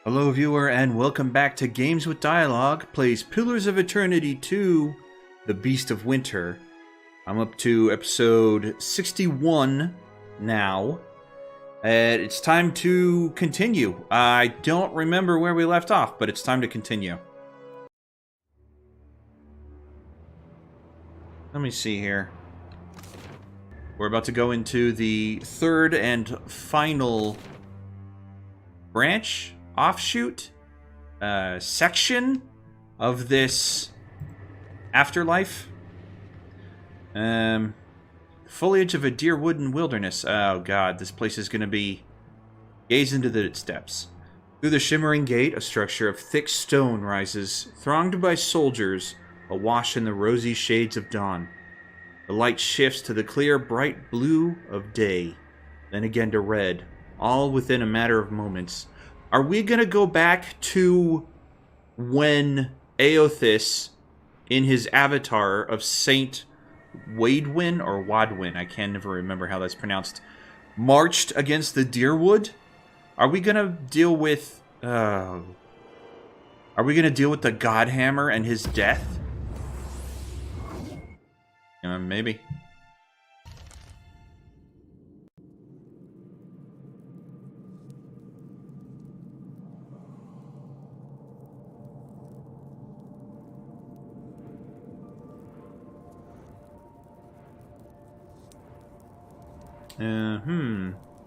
Hello viewer and welcome back to Games with Dialogue plays Pillars of Eternity 2, The Beast of Winter. I'm up to episode 61 now. And it's time to continue. I don't remember where we left off, but it's time to continue. Let me see here. We're about to go into the third and final branch, offshoot, section of this afterlife. Foliage of a deer wooden wilderness. Oh god, this place is going to be... Gaze into the steps. Through the shimmering gate, a structure of thick stone rises, thronged by soldiers, awash in the rosy shades of dawn. The light shifts to the clear, bright blue of day, then again to red, all within a matter of moments. Are we going to go back to when Aothis, in his avatar of Saint Waidwen or Waidwen, I can never remember how that's pronounced, marched against the Deerwood? Are we going to deal with... Are we going to deal with the Godhammer and his death? Maybe.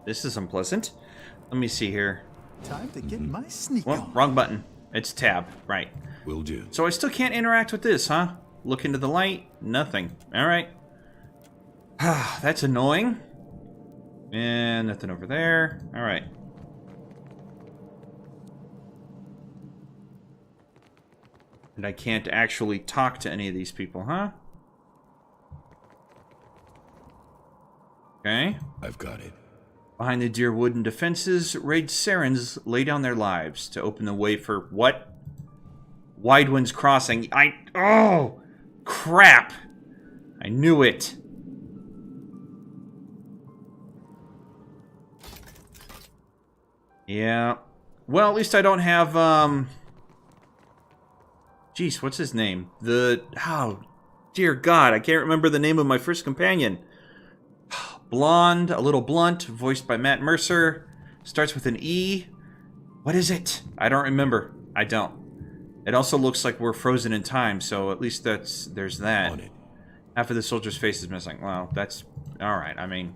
This is unpleasant. Let me see here. Time to get my sneak on. Wrong button. It's tab. Right. Will do. So I still can't interact with this, huh? Look into the light. Nothing. Alright. That's annoying. And nothing over there. Alright. And I can't actually talk to any of these people, huh? Okay. I've got it. Behind the deer wooden defenses, raid Sarens lay down their lives to open the way for what? Waidwen's Crossing. Oh! Crap! I knew it. Yeah. Well, at least I don't have, Jeez, what's his name? Oh, dear God, I can't remember the name of my first companion. Blonde, a little blunt, voiced by Matt Mercer. Starts with an E. What is it? I don't remember. I don't. It also looks like we're frozen in time, so at least there's that. Half of the soldier's face is missing. Well, that's alright. I mean,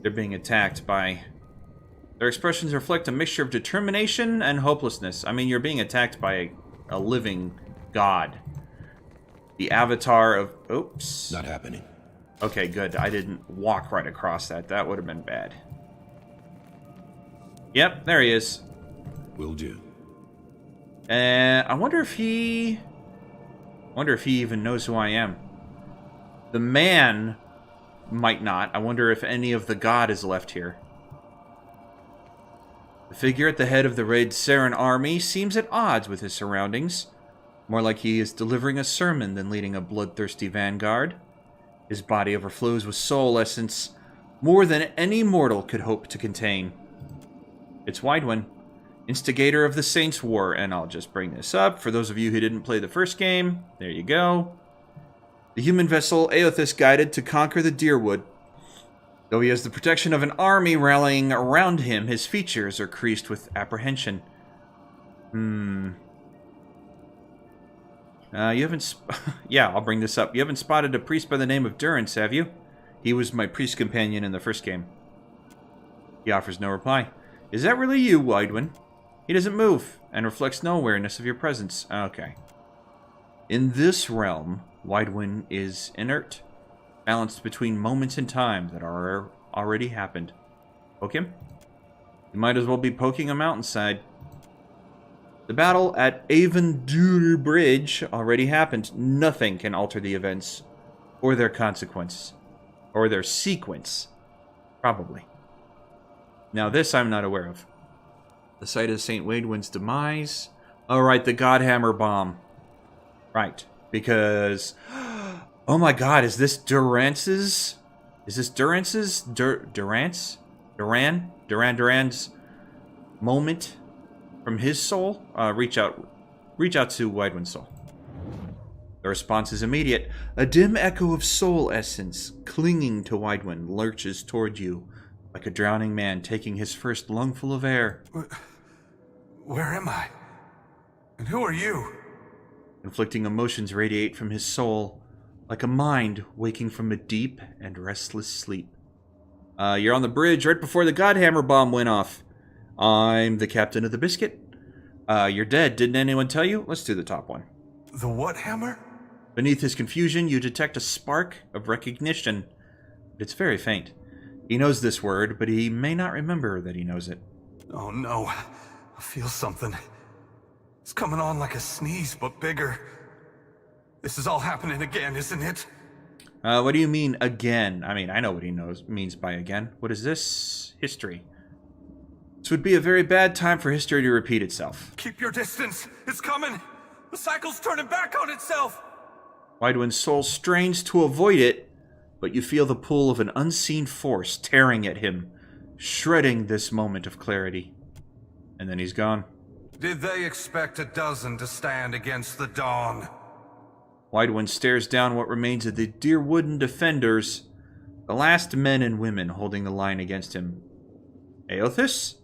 they're being attacked by... Their expressions reflect a mixture of determination and hopelessness. I mean, you're being attacked by a living god. The avatar of... Oops. Not happening. Okay, good. I didn't walk right across that. That would have been bad. Yep, there he is. Will do. I wonder if he... even knows who I am. The man might not. I wonder if any of the god is left here. The figure at the head of the raid Saren army seems at odds with his surroundings. More like he is delivering a sermon than leading a bloodthirsty vanguard. His body overflows with soul essence, more than any mortal could hope to contain. It's Waidwen, instigator of the Saints' War, and I'll just bring this up. For those of you who didn't play the first game, there you go. The human vessel Aothis guided to conquer the Deerwood. Though he has the protection of an army rallying around him, his features are creased with apprehension. You haven't... yeah, I'll bring this up. You haven't spotted a priest by the name of Durance, have you? He was my priest companion in the first game. He offers no reply. Is that really you, Waidwen? He doesn't move, and reflects no awareness of your presence. Okay. In this realm, Waidwen is inert, balanced between moments in time that are already happened. Poke him? You might as well be poking a mountainside. The battle at Avendur Bridge already happened. Nothing can alter the events, or their consequence, or their sequence. Probably. Now this I'm not aware of. The site of St. Waidwen's demise. Oh, right, the Godhammer bomb. Right, because... Oh my god, is this Durance's? Is this Durance's? Durance? Duran's moment from his soul, reach out to Waidwen's soul. The response is immediate. A dim echo of soul essence clinging to Waidwen lurches toward you, like a drowning man taking his first lungful of air. Where am I? And who are you? Conflicting emotions radiate from his soul, like a mind waking from a deep and restless sleep. You're on the bridge right before the Godhammer bomb went off. I'm the captain of the Biscuit. You're dead. Didn't anyone tell you? Let's do the top one. The what hammer? Beneath his confusion, you detect a spark of recognition. It's very faint. He knows this word, but he may not remember that he knows it. Oh no. I feel something. It's coming on like a sneeze, but bigger. This is all happening again, isn't it? What do you mean, again? I mean, I know what he means by again. What is this? History. This would be a very bad time for history to repeat itself. Keep your distance. It's coming. The cycle's turning back on itself. Waidwen's soul strains to avoid it, but you feel the pull of an unseen force tearing at him, shredding this moment of clarity. And then he's gone. Did they expect a dozen to stand against the dawn? Waidwen stares down what remains of the dear wooden defenders, the last men and women holding the line against him. Aothis?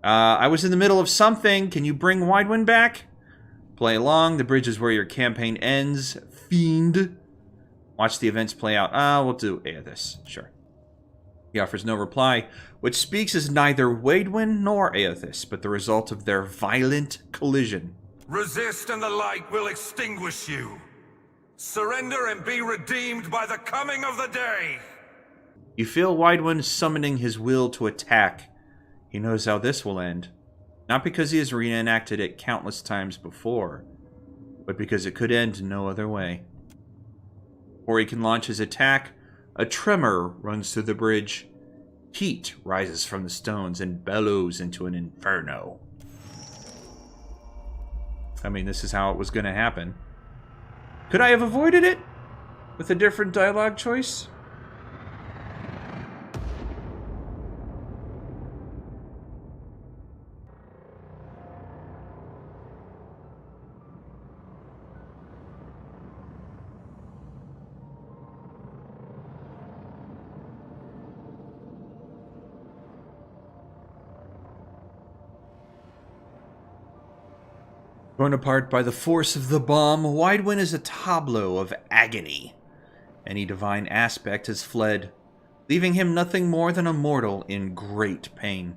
I was in the middle of something. Can you bring Waidwen back? Play along. The bridge is where your campaign ends. Fiend. Watch the events play out. We'll do Aothis. Sure. He offers no reply. What speaks is neither Waidwen nor Aothis, but the result of their violent collision. Resist and the light will extinguish you. Surrender and be redeemed by the coming of the day. You feel Waidwen summoning his will to attack. He knows how this will end. Not because he has reenacted it countless times before, but because it could end no other way. Before he can launch his attack, a tremor runs through the bridge. Heat rises from the stones and bellows into an inferno. I mean, this is how it was going to happen. Could I have avoided it with a different dialogue choice? Torn apart by the force of the bomb, Waidwen is a tableau of agony. Any divine aspect has fled, leaving him nothing more than a mortal in great pain.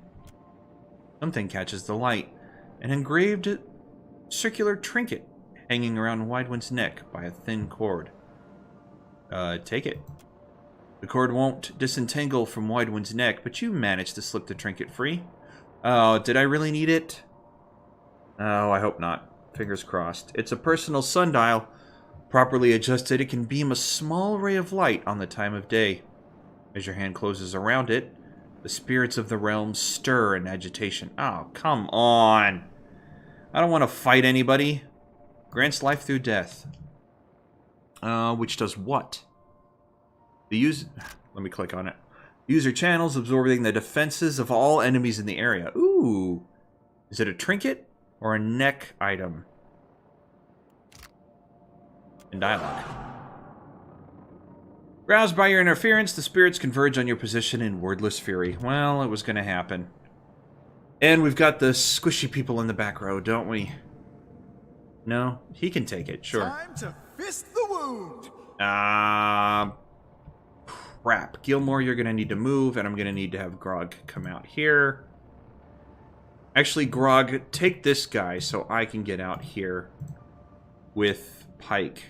Something catches the light, an engraved circular trinket hanging around Waidwen's neck by a thin cord. Take it. The cord won't disentangle from Waidwen's neck, but you manage to slip the trinket free. Oh, did I really need it? Oh, I hope not. Fingers crossed. It's a personal sundial. Properly adjusted, it can beam a small ray of light on the time of day. As your hand closes around it, the spirits of the realm stir in agitation. Oh, come on. I don't want to fight anybody. Grants life through death. Which does what? The user... Let me click on it. User channels absorbing the defenses of all enemies in the area. Ooh. Is it a trinket? Or a neck item? In dialogue. Roused by your interference, the spirits converge on your position in wordless fury. Well, it was going to happen. And we've got the squishy people in the back row, don't we? No? He can take it, sure. Time to fist the wound. Crap. Gilmore, you're going to need to move, and I'm going to need to have Grog come out here. Actually, Grog, take this guy so I can get out here with Pike.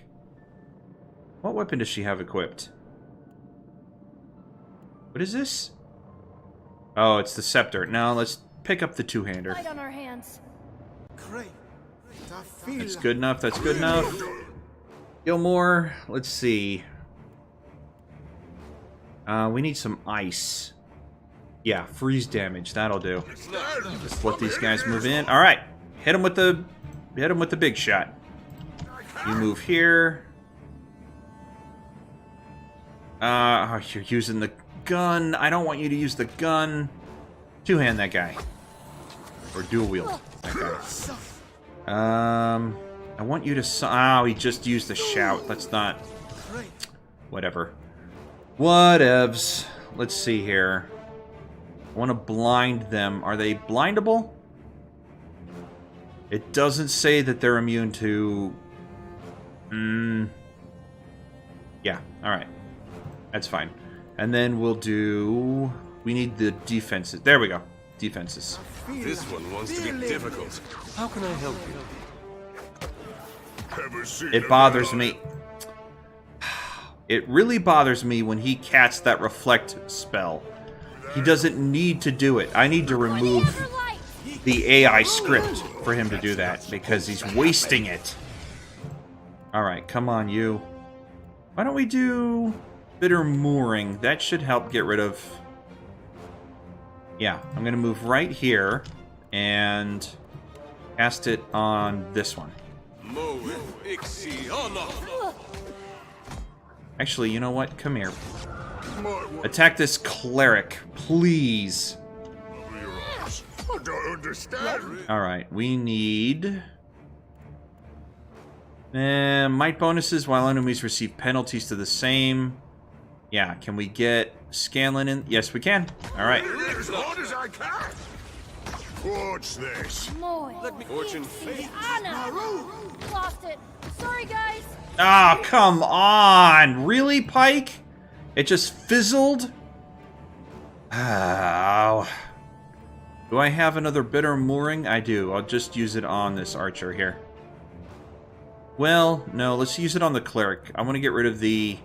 What weapon does she have equipped? What is this? Oh, it's the scepter. Now let's pick up the two-hander. Light on our hands. That's good enough. That's good enough. Gilmore, let's see. We need some ice. Yeah, freeze damage. That'll do. Just let these guys move in. All right, hit him with the big shot. You move here. You're using the gun. I don't want you to use the gun. Two-hand that guy. Or dual wield. That guy. I want you to... Oh, he just used the shout. That's not... Whatever. Whatevs. Let's see here. I want to blind them. Are they blindable? It doesn't say that they're immune to... Yeah, alright. That's fine. And then we'll do... We need the defenses. There we go. Defenses. This one wants to be difficult. How can I help you? It bothers me. It really bothers me when he casts that reflect spell. He doesn't need to do it. I need to remove the AI script for him to do that because he's wasting it. Alright, come on, you. Why don't we do Bitter Mooring? That should help get rid of... Yeah, I'm going to move right here and cast it on this one. Actually, you know what? Come here. Attack this cleric, please. I don't understand. Alright, we need... might bonuses while enemies receive penalties to the same. Yeah, can we get Scanlan in? Yes, we can. Alright. As hard as I can. Watch this. Fortune Lost it. Sorry, guys. Oh, come on! Really, Pike? It just fizzled? Oh. Do I have another Bitter Mooring? I do. I'll just use it on this archer here. Well, no, let's use it on the cleric. I want to get rid of the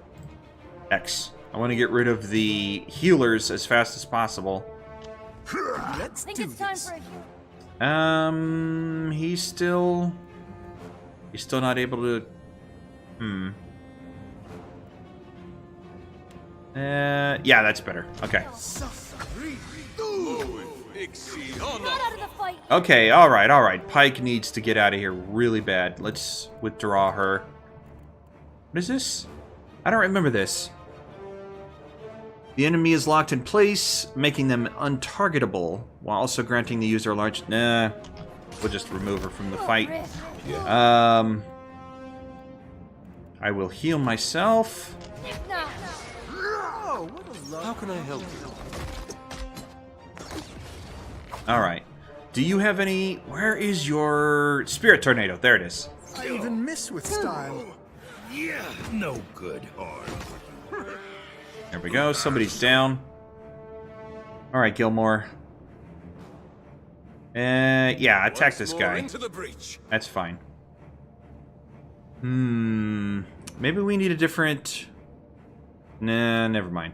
X. I want to get rid of the healers as fast as possible. Let's think it's time for a He's still not able to... Yeah, that's better. Okay. Not out of the fight. Okay, alright. Pike needs to get out of here really bad. Let's withdraw her. What is this? I don't remember this. The enemy is locked in place, making them untargetable, while also granting the user a large... Nah, we'll just remove her from the fight. I will heal myself. How can I help you? Alright. Do you have any... Where is your Spirit Tornado? There it is. I even miss with style. Yeah, no good. There we go. Somebody's down. Alright, Gilmore. Yeah, attack this guy. Into the breach. That's fine. Maybe we need a different... Nah, never mind.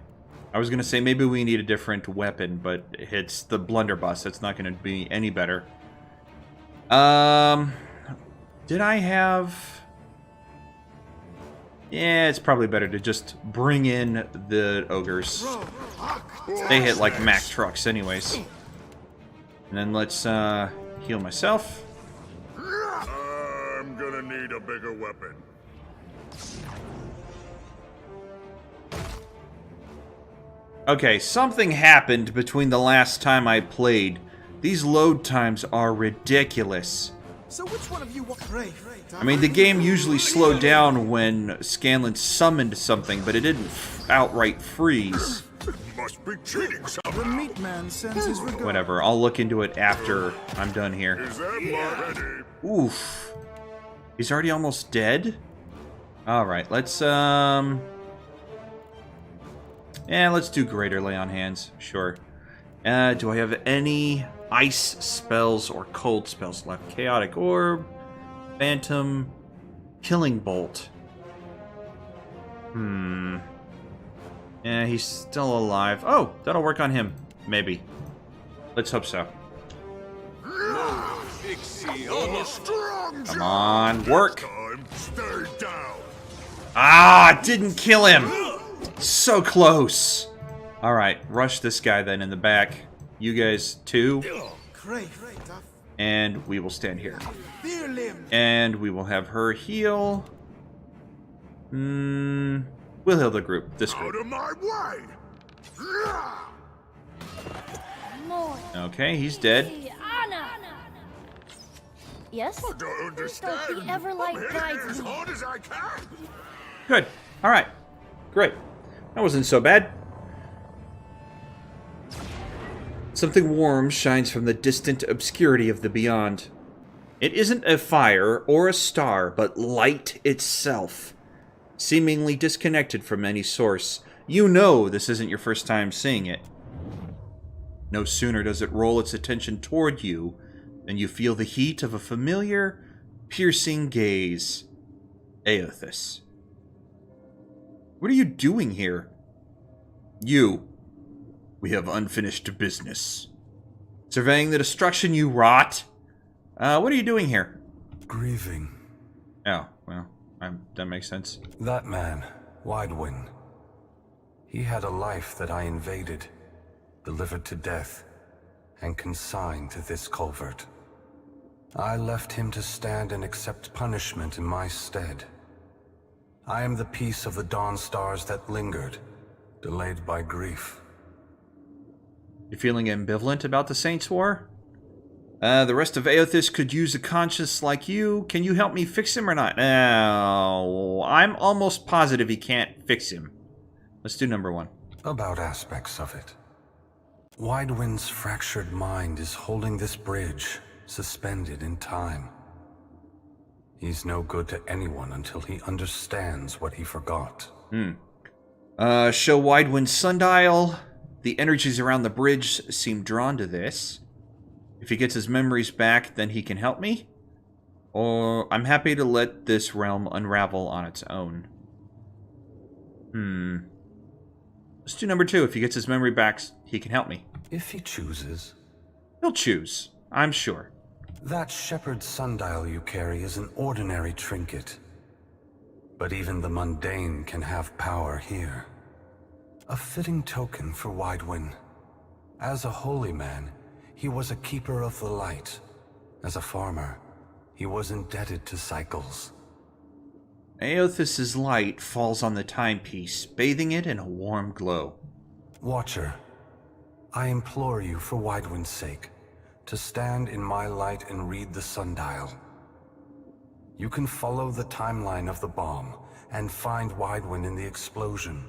I was gonna say maybe we need a different weapon, but it's the blunderbuss. That's not gonna be any better. Did I have... Yeah, it's probably better to just bring in the ogres. They hit like Mack trucks anyways. And then let's heal myself. I'm gonna need a bigger weapon. Okay, something happened between the last time I played. These load times are ridiculous. So which one of you want Ray? I mean, the game usually slowed down when Scanlan summoned something, but it didn't outright freeze. Must be cheating The somehow. meat man sends his regards. Whatever, I'll look into it after I'm done here. Is that already? Oof. He's already almost dead? Alright, let's, yeah, let's do Greater Lay on Hands. Sure. Do I have any ice spells or cold spells left? Chaotic Orb, Phantom, Killing Bolt. Yeah, he's still alive. Oh, that'll work on him. Maybe. Let's hope so. Strong Come on, work! time. Stay down. Ah, didn't kill him! So close! Alright, rush this guy then in the back. You guys too. And we will stand here. And we will have her heal. We'll heal the group. This Out group. of my way. More. Okay, he's dead. Anna. Yes? I don't understand. Don't be ever like I'm hitting it guides as me. hard as I can. Good. Alright. Great. That wasn't so bad. Something warm shines from the distant obscurity of the beyond. It isn't a fire or a star, but light itself, seemingly disconnected from any source. You know this isn't your first time seeing it. No sooner does it roll its attention toward you than you feel the heat of a familiar, piercing gaze. Aothis. What are you doing here? You. We have unfinished business. Surveying the destruction you wrought? What are you doing here? Grieving. Oh, well, that makes sense. That man, Waidwen. He had a life that I invaded, delivered to death, and consigned to this culvert. I left him to stand and accept punishment in my stead. I am the piece of the dawn stars that lingered, delayed by grief. You feeling ambivalent about the Saints' War? The rest of Aothis could use a conscience like you. Can you help me fix him or not? No, I'm almost positive he can't fix him. Let's do number 1. About aspects of it. Waidwen's fractured mind is holding this bridge, suspended in time. He's no good to anyone until he understands what he forgot. Show Waidwen's sundial. The energies around the bridge seem drawn to this. If he gets his memories back, then he can help me. Or I'm happy to let this realm unravel on its own. Let's do number 2. If he gets his memory back, he can help me. If he chooses. He'll choose, I'm sure. That shepherd's sundial you carry is an ordinary trinket. But even the mundane can have power here. A fitting token for Waidwen. As a holy man, he was a keeper of the light. As a farmer, he was indebted to cycles. Aothis's light falls on the timepiece, bathing it in a warm glow. Watcher, I implore you for Waidwen's sake, to stand in my light and read the sundial. You can follow the timeline of the bomb and find Waidwen in the explosion.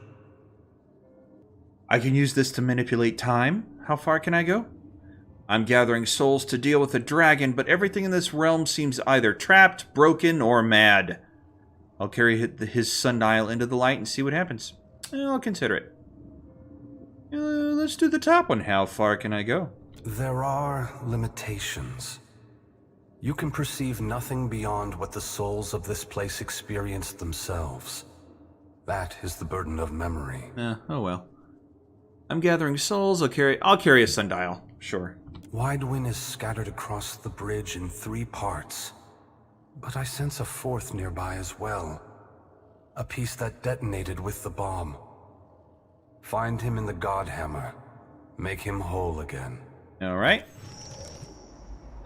I can use this to manipulate time? How far can I go? I'm gathering souls to deal with a dragon, but everything in this realm seems either trapped, broken, or mad. I'll carry his sundial into the light and see what happens. I'll consider it. Let's do the top one. How far can I go? There are limitations. You can perceive nothing beyond what the souls of this place experienced themselves. That is the burden of memory. Oh well. I'm gathering souls. I'll carry a sundial. Sure. Waidwen is scattered across the bridge in 3 parts. But I sense a 4th nearby as well. A piece that detonated with the bomb. Find him in the Godhammer. Make him whole again. Alright.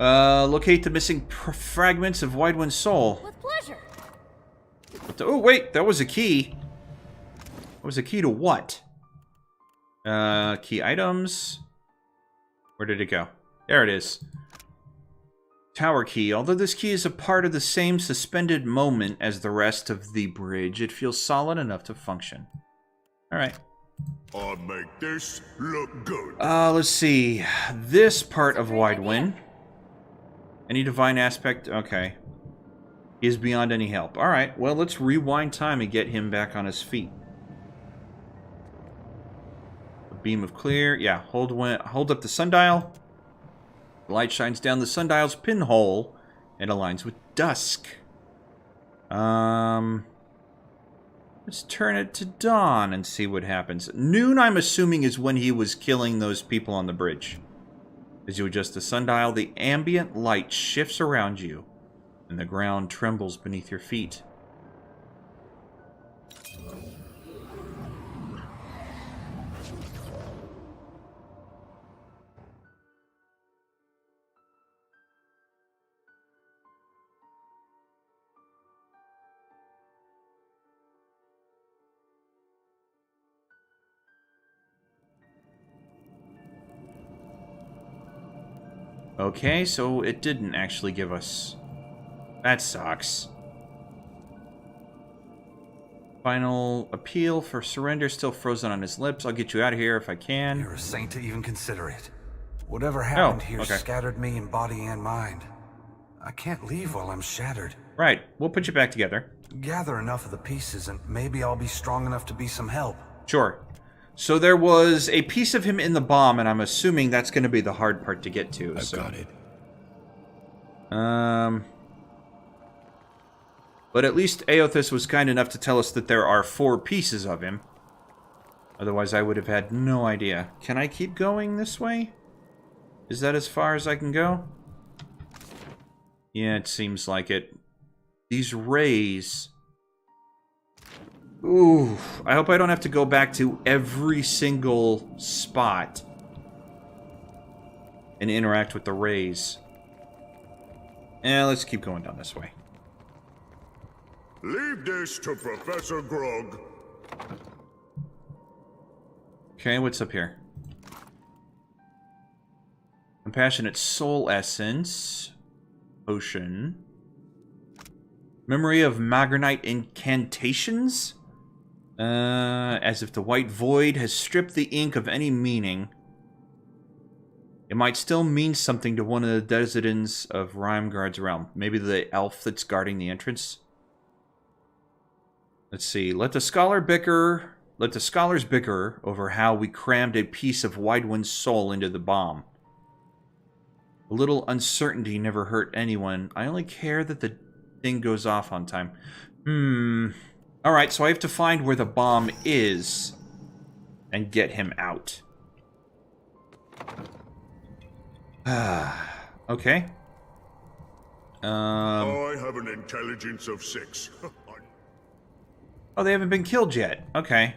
Locate the missing fragments of Waidwen's soul. With pleasure. Oh, wait, that was a key. That was a key to what? Key items. Where did it go? There it is. Tower key. Although this key is a part of the same suspended moment as the rest of the bridge, it feels solid enough to function. Alright. I'll make this look good. Let's see. This part of Waidwen. Any divine aspect? Okay. He is beyond any help. Alright, well, let's rewind time and get him back on his feet. A beam of clear. Yeah, hold up the sundial. The light shines down the sundial's pinhole and aligns with dusk. Let's turn it to dawn and see what happens. Noon, I'm assuming, is when he was killing those people on the bridge. As you adjust the sundial, the ambient light shifts around you, and the ground trembles beneath your feet. Okay, so it didn't actually give us That sucks. Final appeal for surrender still frozen on his lips. I'll get you out of here if I can. You're a saint to even consider it. Whatever happened here okay. scattered me in body and mind. I can't leave while I'm shattered. Right, we'll put you back together. Gather enough of the pieces and maybe I'll be strong enough to be some help. Sure. So there was a piece of him in the bomb, and I'm assuming that's going to be the hard part to get to. I've got it. But at least Aothis was kind enough to tell us that there are 4 pieces of him. Otherwise, I would have had no idea. Can I keep going this way? Is that as far as I can go? Yeah, it seems like it. These rays... Ooh, I hope I don't have to go back to every single spot and interact with the rays. Let's keep going down this way. Leave this to Professor Grog. Okay, what's up here? Compassionate Soul Essence. Potion. Memory of Magranite Incantations? As if the White Void has stripped the ink of any meaning. It might still mean something to one of the residents of Rymgrand's realm. Maybe the elf that's guarding the entrance? Let's see. Let the scholars bicker over how we crammed a piece of Waidwen's soul into the bomb. A little uncertainty never hurt anyone. I only care that the thing goes off on time. Alright, so I have to find where the bomb is and get him out. Okay. I have an intelligence of 6. Oh, they haven't been killed yet. Okay.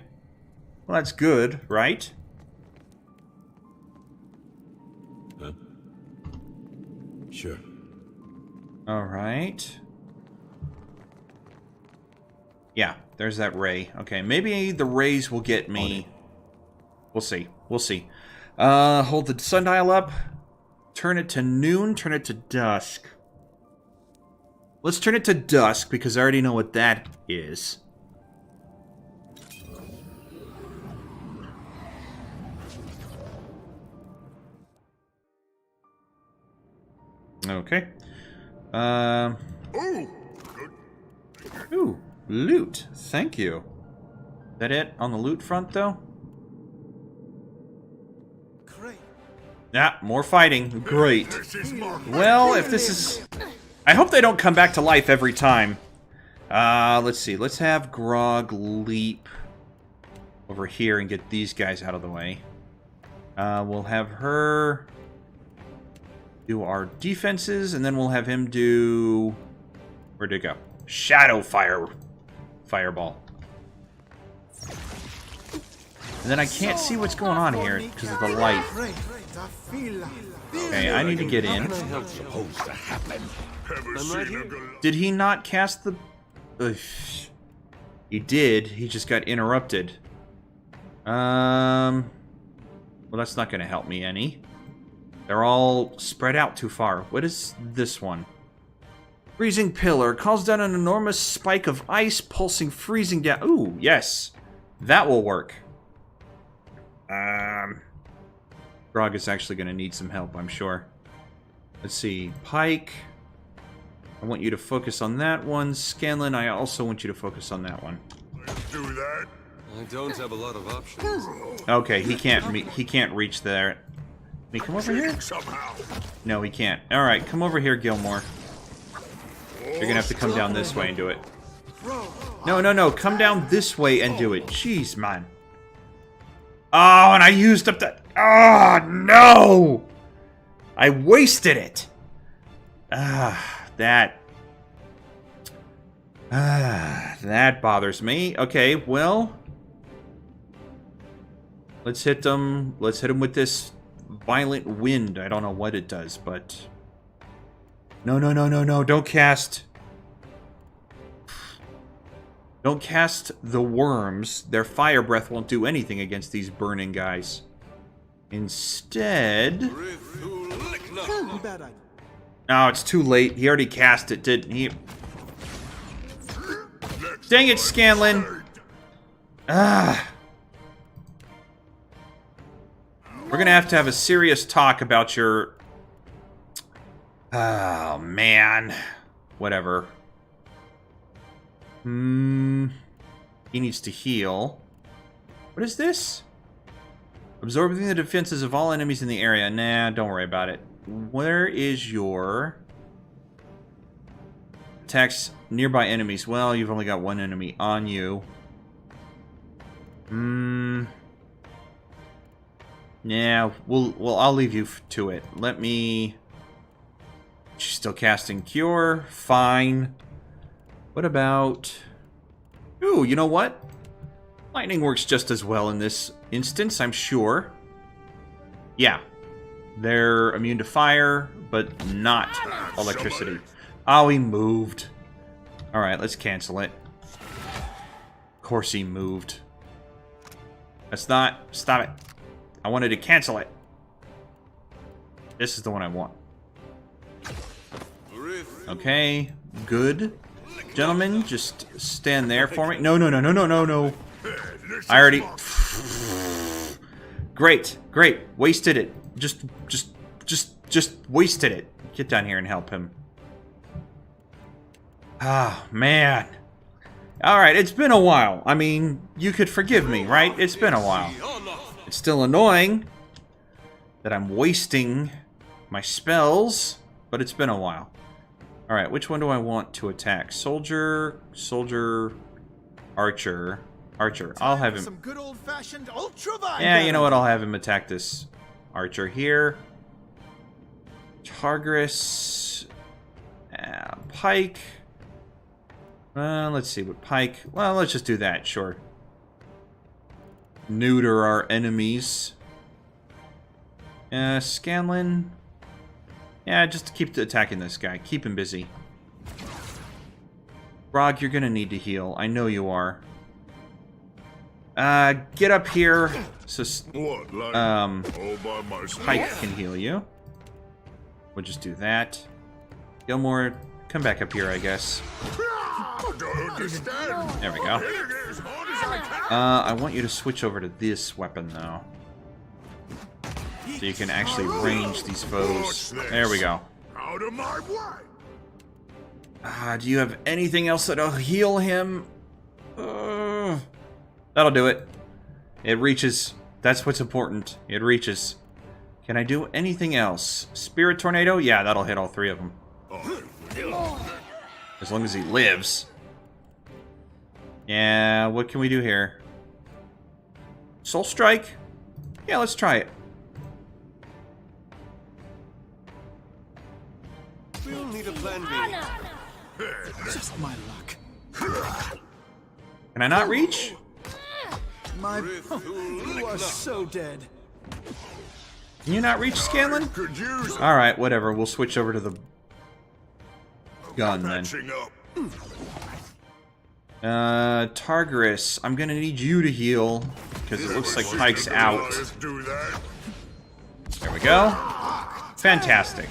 Well, that's good, right? Huh? Sure. Alright. Yeah, there's that ray. Okay, maybe the rays will get me. We'll see. We'll see. Hold the sundial up. Turn it to noon. Turn it to dusk. Let's turn it to dusk because I already know what that is. Okay. Ooh, loot. Thank you. Is that it on the loot front, though? Great. Yeah, more fighting. Great. This is more. Well, if this is... I hope they don't come back to life every time. Let's see. Let's have Grog leap over here and get these guys out of the way. We'll have her do our defenses, and then we'll have him do... Where'd it go? Shadow Fire. Fireball. And then I can't see what's going on here because of the light. Okay, I need to get in. Did he not cast the... He did. He just got interrupted. Well, that's not going to help me any. They're all spread out too far. What is this one? Freezing Pillar. Calls down an enormous spike of ice, pulsing freezing down... Ooh, yes. That will work. Grog is actually going to need some help, I'm sure. Let's see. Pike. I want you to focus on that one. Scanlan, I also want you to focus on that one. Let's do that. I don't have a lot of options. Okay, he can't reach there. Can he come over here? Somehow. No, he can't. Alright, come over here, Gilmore. You're gonna have to come down this way and do it. No. Come down this way and do it. Jeez, man. Oh, and I used up that... Oh, no! I wasted it. That bothers me. Okay, well... Let's hit them. Let's hit them with this violent wind. I don't know what it does, but... No. Don't cast... Don't cast the worms. Their fire breath won't do anything against these burning guys. Instead... Oh, it's too late. He already cast it, didn't he? Dang it, Scanlan. Ah. We're gonna have to have a serious talk about your... Oh, man. Whatever. He needs to heal. What is this? Absorbing the defenses of all enemies in the area. Nah, don't worry about it. Where is your... Attacks nearby enemies. Well, you've only got one enemy on you. Yeah, I'll leave you to it. Let me... She's still casting Cure. Fine. What about... Ooh, you know what? Lightning works just as well in this instance, I'm sure. Yeah. They're immune to fire, but not electricity. Oh, he moved. Alright, let's cancel it. Of course he moved. That's not... Stop it. I wanted to cancel it. This is the one I want. Okay, good. Gentlemen, just stand there for me. No. I already... Great. Wasted it. Just wasted it. Get down here and help him. Ah, man. Alright, it's been a while. I mean, you could forgive me, right? It's been a while. It's still annoying that I'm wasting my spells, but it's been a while. Alright, which one do I want to attack? Soldier, archer. I'll have him... Some good old-fashioned ultraviolet. Yeah, you know what? I'll have him attack this archer here. Targris. Pike. Let's see what Pike... Well, let's just do that, sure. Neuter our enemies. Scanlan. Yeah, just keep attacking this guy. Keep him busy. Grog, you're gonna need to heal. I know you are. Get up here. So, Pike can heal you. We'll just do that. Gilmore, come back up here, I guess. There we go. I want you to switch over to this weapon, though. So you can actually range these foes. There we go. Out of my way. Do you have anything else that'll heal him? That'll do it. It reaches. That's what's important. It reaches. Can I do anything else? Spirit Tornado? Yeah, that'll hit all three of them. As long as he lives. Yeah, what can we do here? Soul Strike? Yeah, let's try it. We'll need a plan B. Just my luck. Can I not reach? You are so dead. Can you not reach, Scanlan? Could use Alright, whatever. We'll switch over to the gun then. patching up. Targris, I'm gonna need you to heal, because it looks like Pike's out. Let's do that. There we go. Fantastic.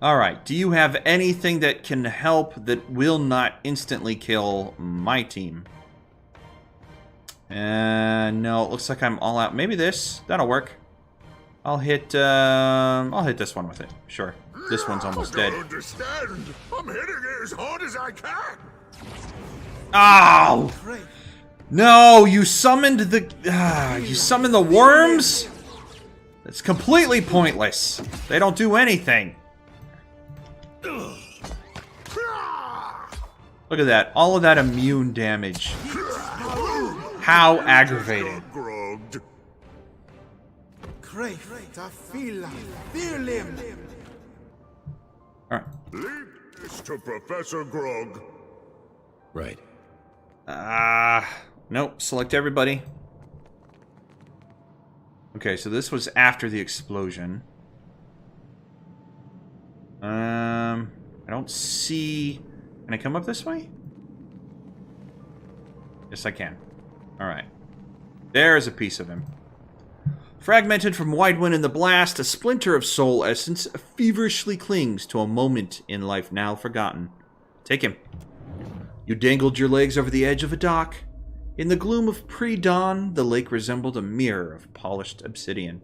Alright, do you have anything that can help that will not instantly kill my team? No, it looks like I'm all out. Maybe this. That'll work. I'll hit this one with it. Sure. This one's almost dead. Understand? I'm hitting it as hard as I can. Oh! No, you summoned the... you summoned the worms? That's completely pointless. They don't do anything. Look at that. All of that immune damage. How aggravating. Great. I feel him. Alright. Lead this to Professor Grog. Right. Nope. Select everybody. Okay, so this was after the explosion. I don't see... Can I come up this way? Yes, I can. Alright. There's a piece of him. Fragmented from Waidwen in the blast, a splinter of soul essence feverishly clings to a moment in life now forgotten. Take him. You dangled your legs over the edge of a dock. In the gloom of pre-dawn, the lake resembled a mirror of polished obsidian.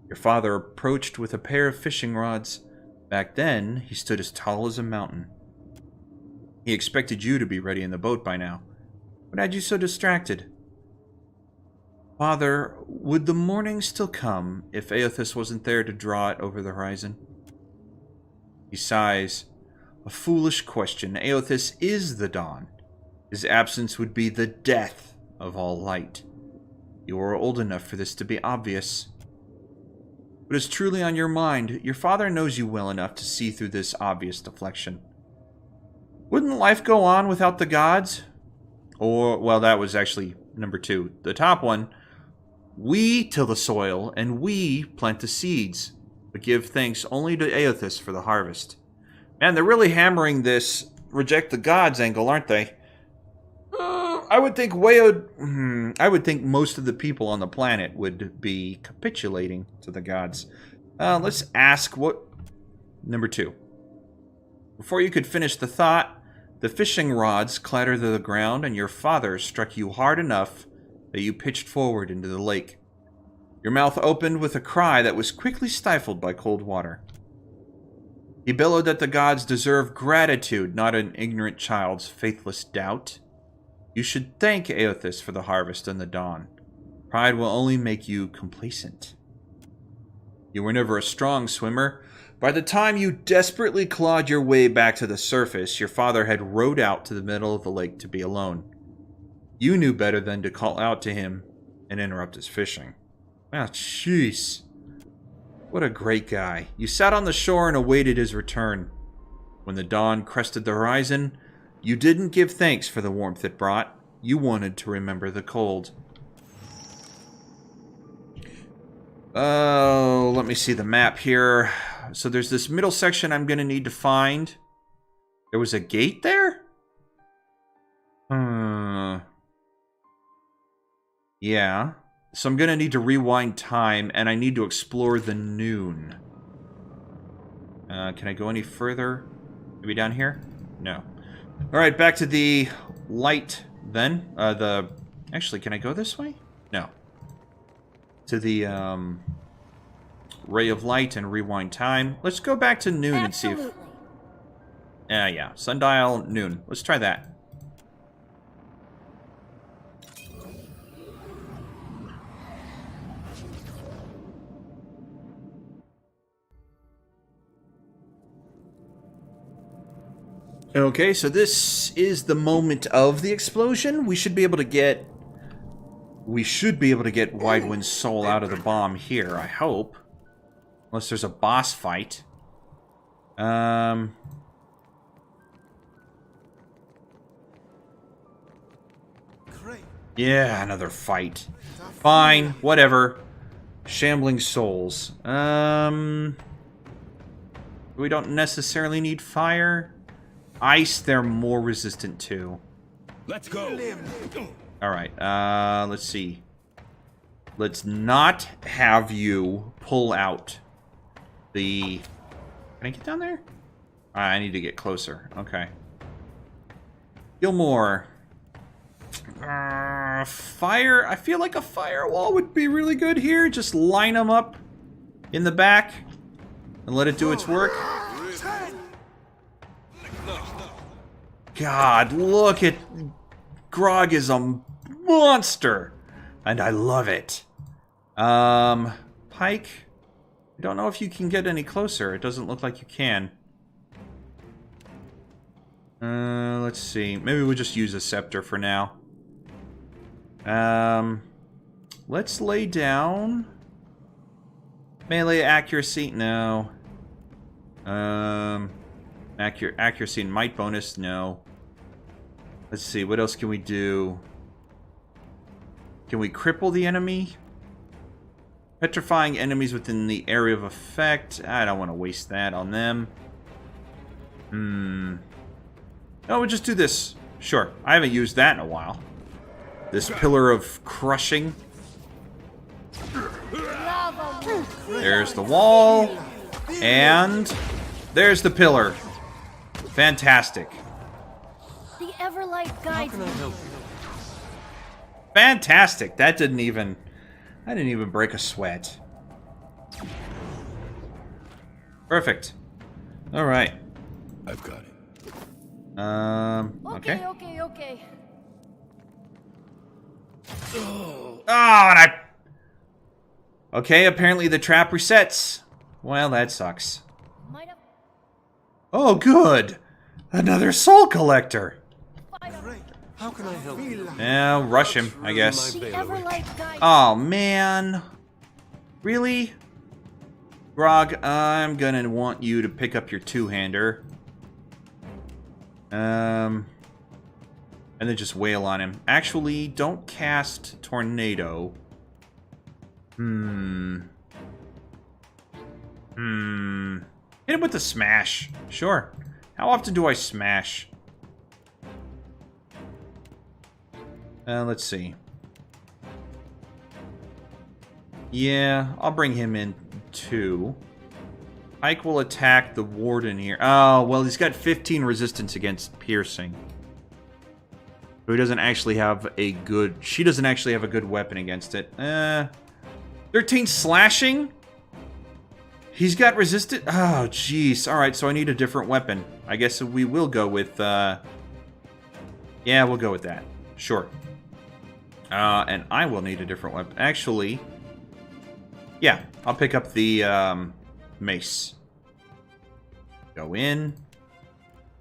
Your father approached with a pair of fishing rods. Back then, he stood as tall as a mountain. He expected you to be ready in the boat by now. What had you so distracted? Father, would the morning still come if Eothas wasn't there to draw it over the horizon? He sighs. A foolish question. Eothas is the dawn. His absence would be the death of all light. You are old enough for this to be obvious. What is truly on your mind? Your father knows you well enough to see through this obvious deflection. Wouldn't life go on without the gods? Or, well, that was actually number 2. The top one. We till the soil, and we plant the seeds, but give thanks only to Eothas for the harvest. Man, they're really hammering this reject the gods angle, aren't they? I would think most of the people on the planet would be capitulating to the gods. Let's ask what... Number 2. Before you could finish the thought, the fishing rods clattered to the ground, and your father struck you hard enough that you pitched forward into the lake. Your mouth opened with a cry that was quickly stifled by cold water. He bellowed that the gods deserve gratitude, not an ignorant child's faithless doubt. You should thank Eothas for the harvest and the dawn. Pride will only make you complacent. You were never a strong swimmer. By the time you desperately clawed your way back to the surface, your father had rowed out to the middle of the lake to be alone. You knew better than to call out to him and interrupt his fishing. Ah, jeez. What a great guy. You sat on the shore and awaited his return. When the dawn crested the horizon, you didn't give thanks for the warmth it brought. You wanted to remember the cold. Oh, let me see the map here. So there's this middle section I'm going to need to find. There was a gate there? Yeah. So I'm going to need to rewind time, and I need to explore the noon. Can I go any further? Maybe down here? No. Alright, back to the light, then. Actually, can I go this way? No. To the, ray of light and rewind time. Let's go back to noon and see if... yeah. Sundial, noon. Let's try that. Okay, so this is the moment of the explosion. We should be able to get Waidwen's soul out of the bomb here, I hope. Unless there's a boss fight. Yeah, another fight. Fine, whatever. Shambling souls. We don't necessarily need fire. Ice, they're more resistant to. Let's go. Alright, let's see. Let's not have you pull out the... Can I get down there? I need to get closer. Okay. Gilmore. Fire. I feel like a firewall would be really good here. Just line them up in the back and let it do its work. God, look at... Grog is a monster. And I love it. Pike. I don't know if you can get any closer. It doesn't look like you can. Let's see. Maybe we'll just use a scepter for now. Let's lay down. Melee accuracy, no. Accuracy and might bonus, no. Let's see, what else can we do? Can we cripple the enemy? Petrifying enemies within the area of effect. I don't want to waste that on them. No, we'll just do this. Sure, I haven't used that in a while. This pillar of crushing. There's the wall. And there's the pillar. Fantastic. The Everlight guides me. Fantastic. I didn't even break a sweat. Perfect. All right. I've got it. Okay. Okay. Oh, and I... Okay, apparently the trap resets. Well, that sucks. Might have Oh, good. Another soul collector. How can I help you? Yeah, rush him, I guess. the Everlight guides. Oh, man. Really? Grog, I'm gonna want you to pick up your two-hander. And then just wail on him. Actually, don't cast Tornado. Hit him with the smash. Sure. How often do I smash? Let's see. Yeah, I'll bring him in too. Ike will attack the warden here. Oh, well, he's got 15 resistance against piercing. So he doesn't actually have a good... She doesn't actually have a good weapon against it. 13 slashing? He's got resistance... Oh, jeez. Alright, so I need a different weapon. I guess we will go with... Yeah, we'll go with that. Sure. And I will need a different weapon. Actually... Yeah, I'll pick up the mace. Go in.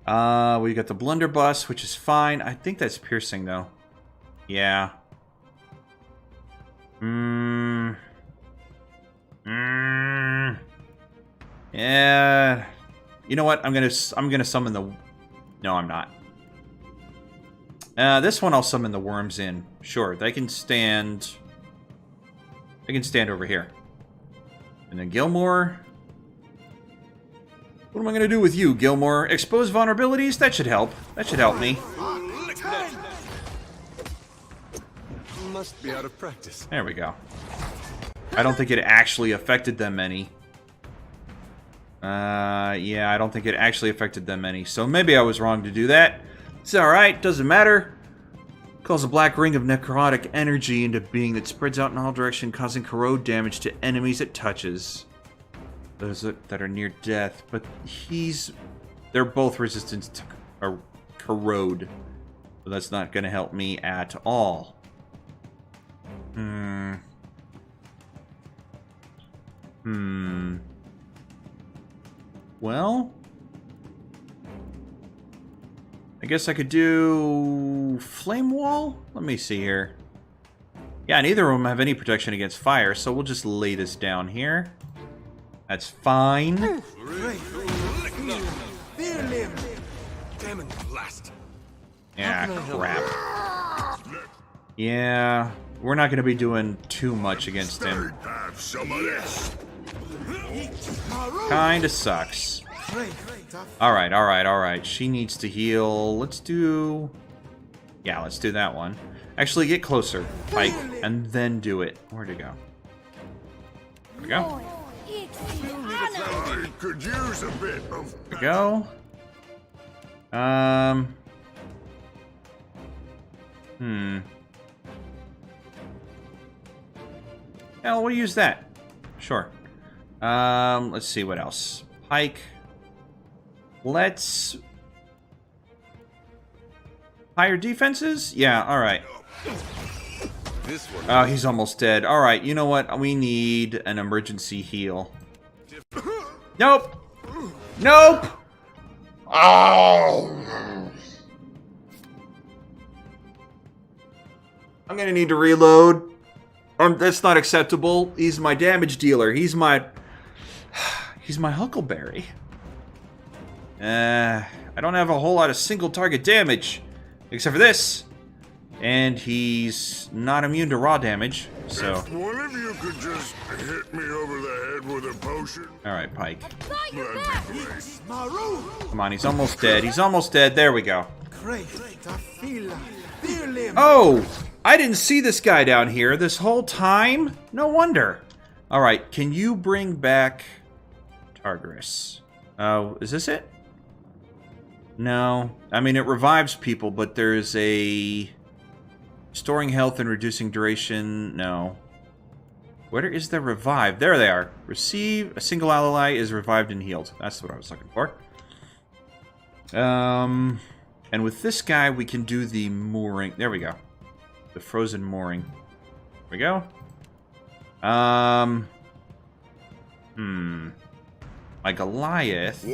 We got the blunderbuss, which is fine. I think that's piercing, though. Yeah. Yeah. You know what? I'm gonna summon the... No, I'm not. This one I'll summon the worms in. Sure, they can stand... They can stand over here. And then Gilmore... What am I gonna do with you, Gilmore? Expose vulnerabilities? That should help. That should help me. Must be out of practice. There we go. I don't think it actually affected them any. Yeah, I don't think it actually affected them any. So maybe I was wrong to do that. It's alright, doesn't matter. Calls a black ring of necrotic energy into being that spreads out in all directions, causing corrode damage to enemies it touches. Those that are near death. But they're both resistant to corrode. So that's not going to help me at all. Well, I guess I could do Flame Wall? Let me see here. Yeah, neither of them have any protection against fire, so we'll just lay this down here. That's fine. Demon blast. Yeah, crap. Yeah, we're not going to be doing too much against him. Have some of this. Kinda sucks. Alright. She needs to heal. Let's do... Yeah, let's do that one. Actually, get closer, Pike, and then do it. Where'd it go? There we go. I could use a bit of... There we go. Yeah, we'll use that. Sure. Let's see what else. Pike. Let's... Higher defenses? Yeah, alright. This one. Oh, he's almost dead. Alright, you know what? We need an emergency heal. Nope! Nope! Oh! I'm gonna need to reload. That's not acceptable. He's my damage dealer. He's my Huckleberry. I don't have a whole lot of single target damage. Except for this. And he's not immune to raw damage, so... If one of you could just hit me over the head with a potion. Alright, Pike. That'd be great. Come on, he's almost dead. He's almost dead. There we go. Oh! I didn't see this guy down here this whole time? No wonder. Alright, can you bring back Tartarus? Oh, is this it? No. I mean, it revives people, but there's a... Storing health and reducing duration. No. Where is the revive? There they are. Receive. A single ally is revived and healed. That's what I was looking for. And with this guy, we can do the mooring. There we go. The frozen mooring. There we go. My Goliath.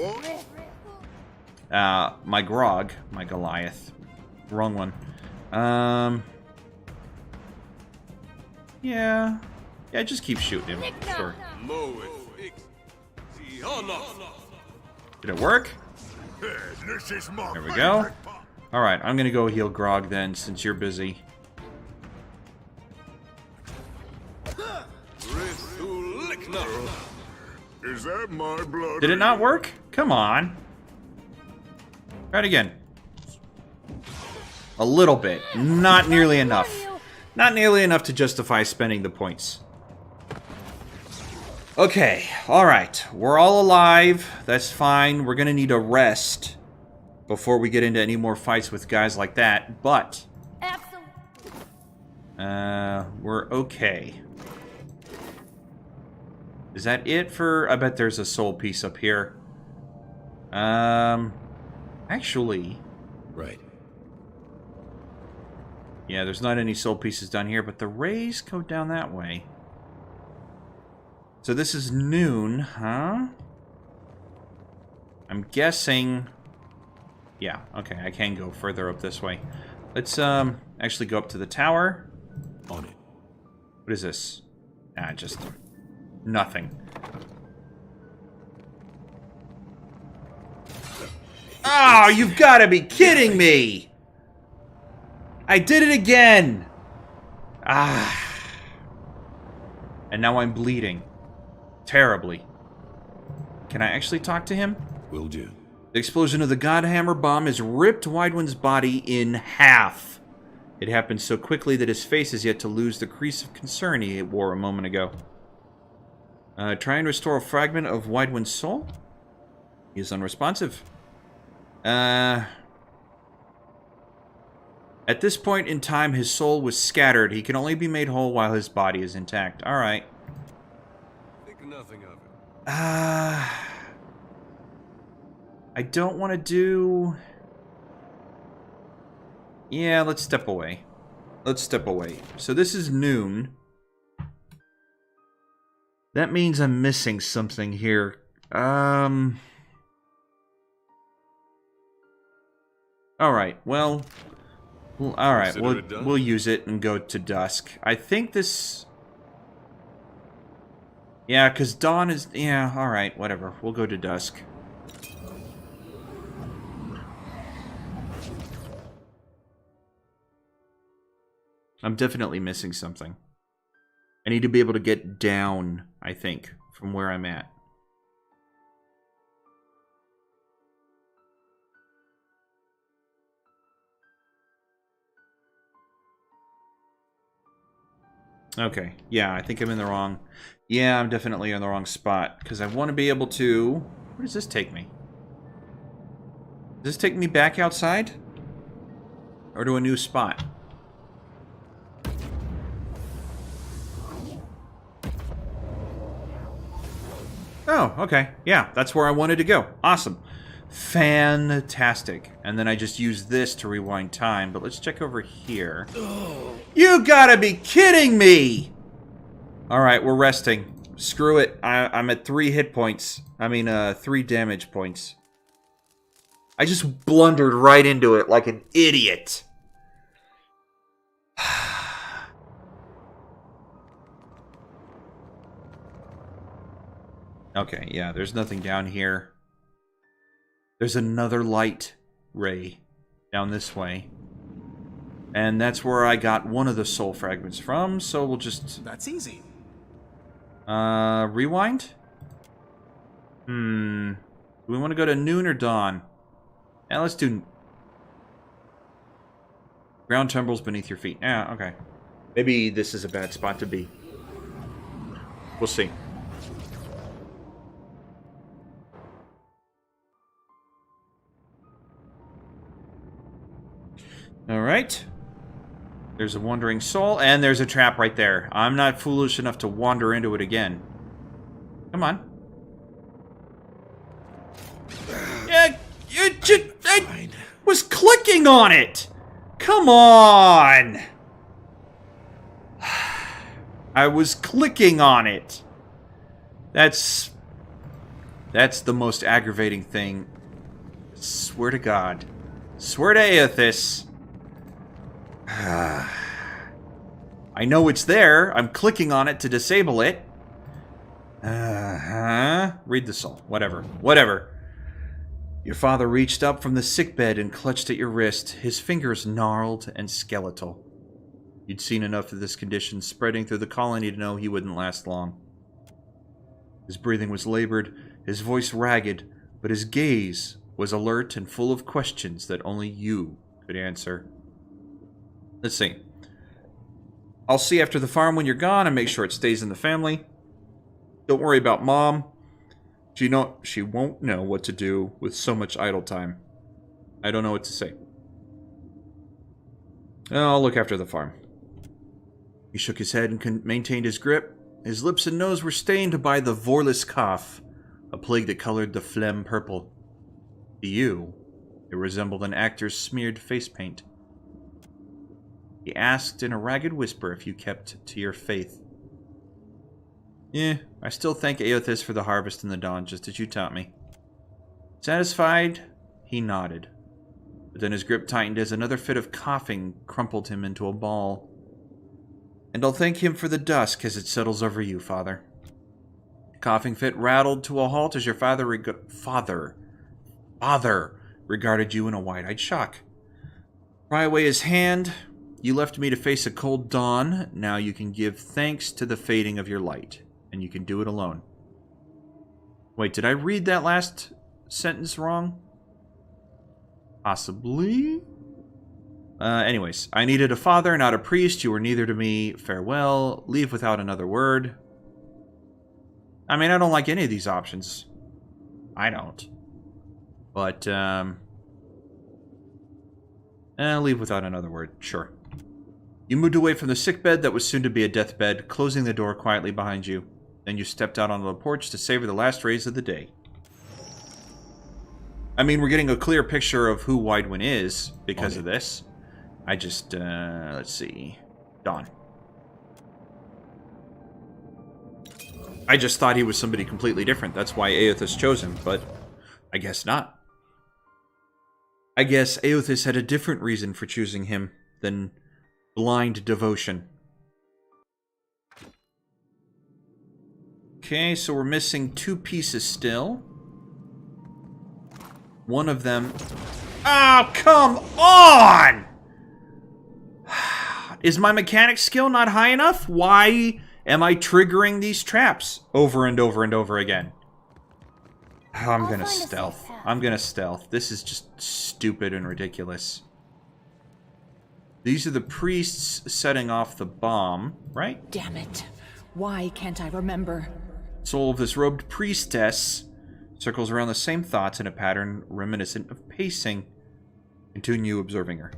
My Grog. My Goliath. Wrong one. Yeah. Yeah, just keep shooting him. Sure. Did it work? There we go. Alright, I'm gonna go heal Grog then, since you're busy. Is that my blood? Did it not work? Come on. Try it again. A little bit. Not nearly enough. Not nearly enough to justify spending the points. Okay, alright. We're all alive. That's fine. We're gonna need a rest before we get into any more fights with guys like that, but... we're okay. Is that it for... I bet there's a soul piece up here. Actually... Right. Yeah, there's not any soul pieces down here, but the rays go down that way. So this is noon, huh? I'm guessing... Yeah, okay, I can go further up this way. Let's, actually go up to the tower. On it. What is this? Ah, just... nothing. Oh, you've got to be kidding me! I did it again! Ah. And now I'm bleeding. Terribly. Can I actually talk to him? Will do. The explosion of the Godhammer bomb has ripped Waidwen's body in half. It happened so quickly that his face is yet to lose the crease of concern he wore a moment ago. Try and restore a fragment of Waidwen's soul? He is unresponsive. At this point in time, his soul was scattered. He can only be made whole while his body is intact. Alright. Think nothing of it. I don't want to do... Yeah, let's step away. Let's step away. So this is noon. That means I'm missing something here. Alright, well... Alright, we'll use it and go to dusk. I think this... Yeah, because dawn is... Yeah, alright, whatever. We'll go to dusk. I'm definitely missing something. I need to be able to get down, I think, from where I'm at. Okay, yeah, I think I'm in the wrong... Yeah, I'm definitely in the wrong spot, because I want to be able to... Where does this take me? Does this take me back outside? Or to a new spot? Oh, okay. Yeah, that's where I wanted to go. Awesome. Fantastic. And then I just use this to rewind time, but let's check over here. You gotta be kidding me! Alright, we're resting. Screw it. I'm at 3 hit points. I mean, 3 damage points. I just blundered right into it like an idiot. Okay, yeah, there's nothing down here. There's another light ray down this way. And that's where I got one of the soul fragments from, so we'll just... That's easy. Rewind? Do we want to go to noon or dawn? Yeah, let's do... Ground trembles beneath your feet. Yeah, okay. Maybe this is a bad spot to be. We'll see. Alright. There's a wandering soul, and there's a trap right there. I'm not foolish enough to wander into it again. Come on. Yeah, I was clicking on it! Come on! I was clicking on it. That's the most aggravating thing. Swear to God. Swear to Aethys. I know it's there. I'm clicking on it to disable it. Read the soul. Whatever. Your father reached up from the sickbed and clutched at your wrist, his fingers gnarled and skeletal. You'd seen enough of this condition spreading through the colony to know he wouldn't last long. His breathing was labored, his voice ragged, but his gaze was alert and full of questions that only you could answer. Let's see. I'll see after the farm when you're gone and make sure it stays in the family. Don't worry about Mom. She won't know what to do with so much idle time. I don't know what to say. I'll look after the farm. He shook his head and maintained his grip. His lips and nose were stained by the vorlous cough, a plague that colored the phlegm purple. To you, it resembled an actor's smeared face paint. He asked in a ragged whisper if you kept to your faith. I still thank Aethys for the harvest and the dawn, just as you taught me. Satisfied, he nodded. But then his grip tightened as another fit of coughing crumpled him into a ball. And I'll thank him for the dusk as it settles over you, Father. The coughing fit rattled to a halt as your father regarded you in a wide-eyed shock. Pry away his hand. You left me to face a cold dawn. Now you can give thanks to the fading of your light. And you can do it alone. Wait, did I read that last sentence wrong? Possibly? Anyways, I needed a father, not a priest. You were neither to me. Farewell. Leave without another word. I mean, I don't like any of these options. I don't. But, leave without another word. Sure. You moved away from the sickbed that was soon to be a deathbed, closing the door quietly behind you. Then you stepped out onto the porch to savor the last rays of the day. I mean, we're getting a clear picture of who Waidwen is because of this. I just, let's see. Dawn. I just thought he was somebody completely different. That's why Aethys chose him, but I guess not. I guess Aethys had a different reason for choosing him than blind devotion. Okay, so we're missing 2 pieces still. One of them... Oh, come on! Is my mechanic skill not high enough? Why am I triggering these traps over and over and over again? Oh, I'm gonna stealth. I'm gonna stealth. This is just stupid and ridiculous. These are the priests setting off the bomb, right? Damn it. Why can't I remember? Soul of this robed priestess circles around the same thoughts in a pattern reminiscent of pacing. Continue observing her.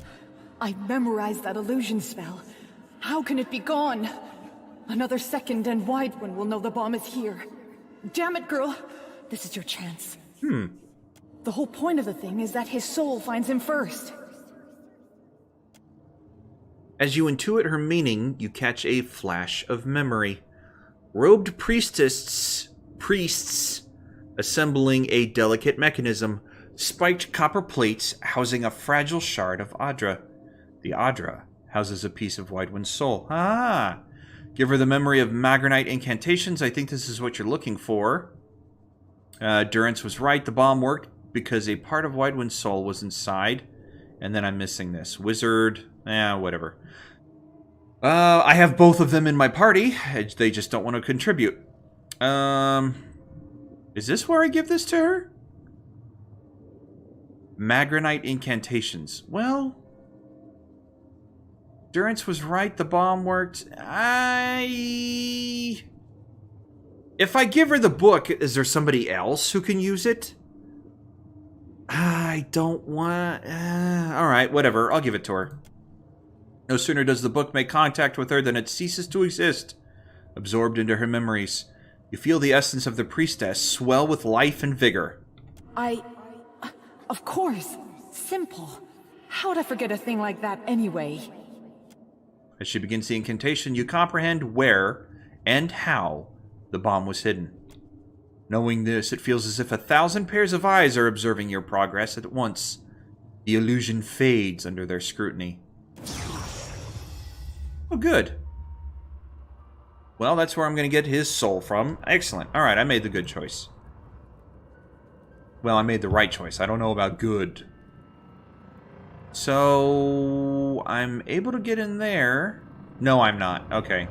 I memorized that illusion spell. How can it be gone? Another second and Waidwen will know the bomb is here. Damn it, girl. This is your chance. The whole point of the thing is that his soul finds him first. As you intuit her meaning, you catch a flash of memory. Robed priests assembling a delicate mechanism, spiked copper plates housing a fragile shard of Adra. The Adra houses a piece of Waidwen's soul. Ah! Give her the memory of Magranite incantations. I think this is what you're looking for. Durance was right. The bomb worked because a part of Waidwen's soul was inside. And then I'm missing this. Wizard. Whatever. I have both of them in my party. They just don't want to contribute. Is this where I give this to her? Magranite incantations. Well, Durance was right. The bomb worked. If I give her the book, is there somebody else who can use it? I don't want... Alright, whatever. I'll give it to her. No sooner does the book make contact with her than it ceases to exist. Absorbed into her memories. You feel the essence of the priestess swell with life and vigor. Of course. Simple. How'd I forget a thing like that anyway? As she begins the incantation, you comprehend where and how the bomb was hidden. Knowing this, it feels as if 1,000 pairs of eyes are observing your progress at once. The illusion fades under their scrutiny. Oh, good. Well, that's where I'm going to get his soul from. Excellent. Alright, I made the good choice. Well, I made the right choice. I don't know about good. So... I'm able to get in there. No, I'm not. Okay.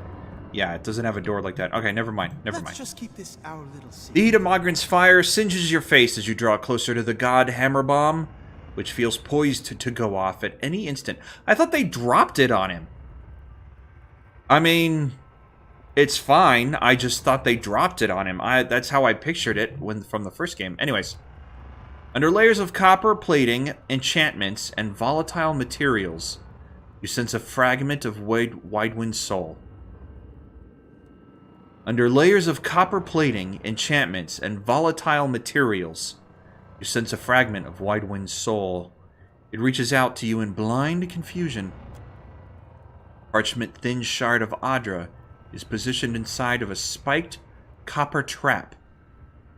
Yeah, it doesn't have a door like that. Okay, never mind. Never mind. Let's just keep this our little secret. The heat of Rymgrand's fire singes your face as you draw closer to the Godhammer bomb, which feels poised to go off at any instant. I thought they dropped it on him. I mean, it's fine. I just thought they dropped it on him. That's how I pictured it from the first game. Anyways. Under layers of copper plating, enchantments, and volatile materials, you sense a fragment of Waidwen's soul. Under layers of copper plating, enchantments, and volatile materials, you sense a fragment of Waidwen's soul. It reaches out to you in blind confusion. Parchment thin shard of Adra is positioned inside of a spiked copper trap.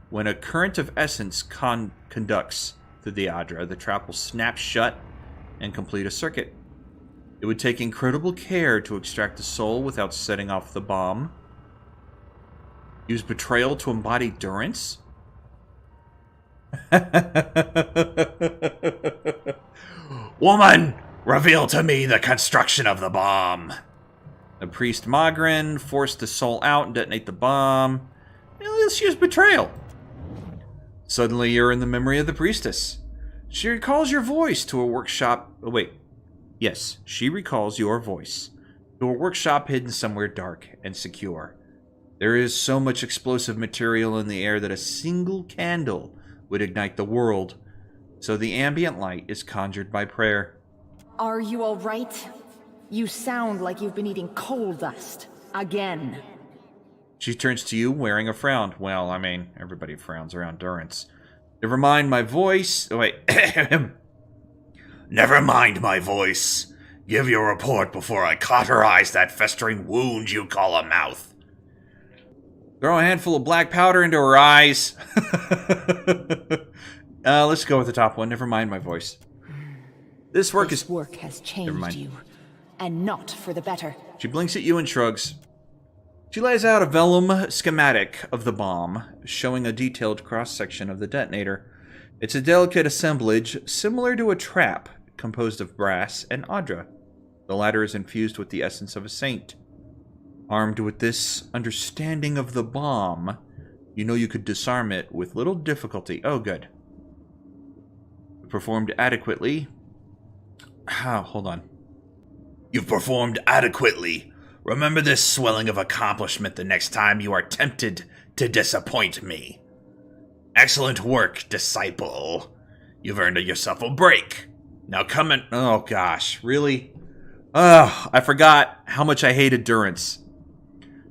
When a current of essence conducts through the Adra, the trap will snap shut and complete a circuit. It would take incredible care to extract the soul without setting off the bomb. Use betrayal to embody durance? Woman, reveal to me the construction of the bomb. The priest Rymgrand forced the soul out and detonate the bomb. Let's use betrayal. Suddenly you're in the memory of the priestess. She recalls your voice to a workshop... Oh, wait. Yes, she recalls your voice to a workshop hidden somewhere dark and secure. There is so much explosive material in the air that a single candle would ignite the world, so the ambient light is conjured by prayer. Are you all right? You sound like you've been eating coal dust. Again. She turns to you wearing a frown. Well, I mean, everybody frowns around Durance. Never mind my voice... Oh, wait. Never mind my voice. Give your report before I cauterize that festering wound you call a mouth. Throw a handful of black powder into her eyes. Let's go with the top one. Never mind my voice. This work has changed you, and not for the better. She blinks at you and shrugs. She lays out a vellum schematic of the bomb, showing a detailed cross-section of the detonator. It's a delicate assemblage similar to a trap, composed of brass and Adra. The latter is infused with the essence of a saint. Armed with this understanding of the bomb, you know you could disarm it with little difficulty. Oh, good. Performed adequately. Hold on. You've performed adequately. Remember this swelling of accomplishment the next time you are tempted to disappoint me. Excellent work, disciple. You've earned yourself a break. Now come and... Oh, gosh. Really? Ugh, I forgot how much I hated Durance.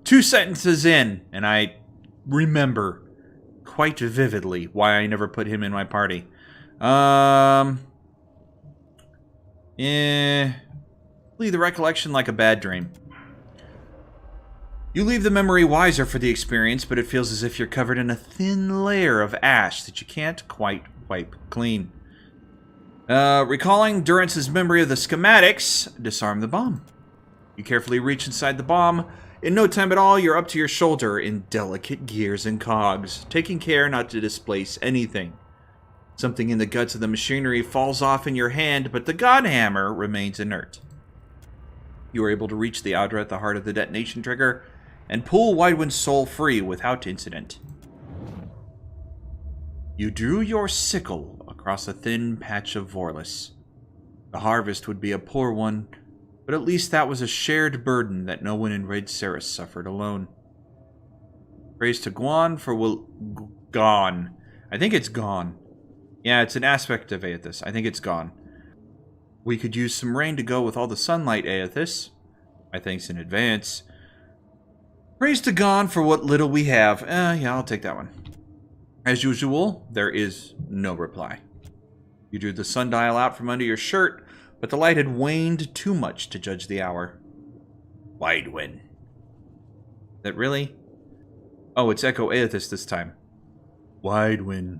2 sentences in, and I remember quite vividly why I never put him in my party. Leave the recollection like a bad dream. You leave the memory wiser for the experience, but it feels as if you're covered in a thin layer of ash that you can't quite wipe clean. Recalling Durance's memory of the schematics, disarm the bomb. You carefully reach inside the bomb. In no time at all, you're up to your shoulder in delicate gears and cogs, taking care not to displace anything. Something in the guts of the machinery falls off in your hand, but the Godhammer remains inert. You are able to reach the Adra at the heart of the detonation trigger and pull Waidwen's soul free without incident. You drew your sickle across a thin patch of Vorlis. The harvest would be a poor one, but at least that was a shared burden that no one in Red Ceres suffered alone. Praise to Guan for gone. I think it's gone. Yeah, it's an aspect of Aethys. I think it's gone. We could use some rain to go with all the sunlight, Aethys. My thanks in advance. Praise to Gone for what little we have. Yeah, I'll take that one. As usual, there is no reply. You drew the sundial out from under your shirt, but the light had waned too much to judge the hour. Waidwen. That really? Oh, it's Echo Aethys this time. Waidwen.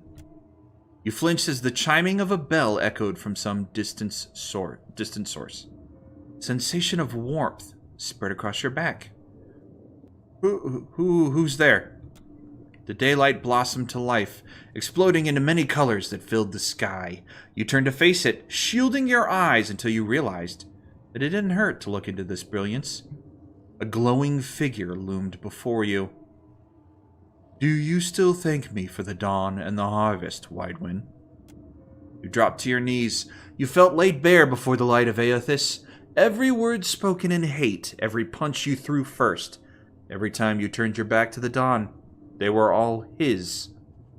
You flinched as the chiming of a bell echoed from some distant source. Sensation of warmth spread across your back. Who's there? The daylight blossomed to life, exploding into many colors that filled the sky. You turned to face it, shielding your eyes until you realized that it didn't hurt to look into this brilliance. A glowing figure loomed before you. Do you still thank me for the dawn and the harvest, Waidwen? You dropped to your knees. You felt laid bare before the light of Aethys. Every word spoken in hate, every punch you threw first, every time you turned your back to the dawn, they were all his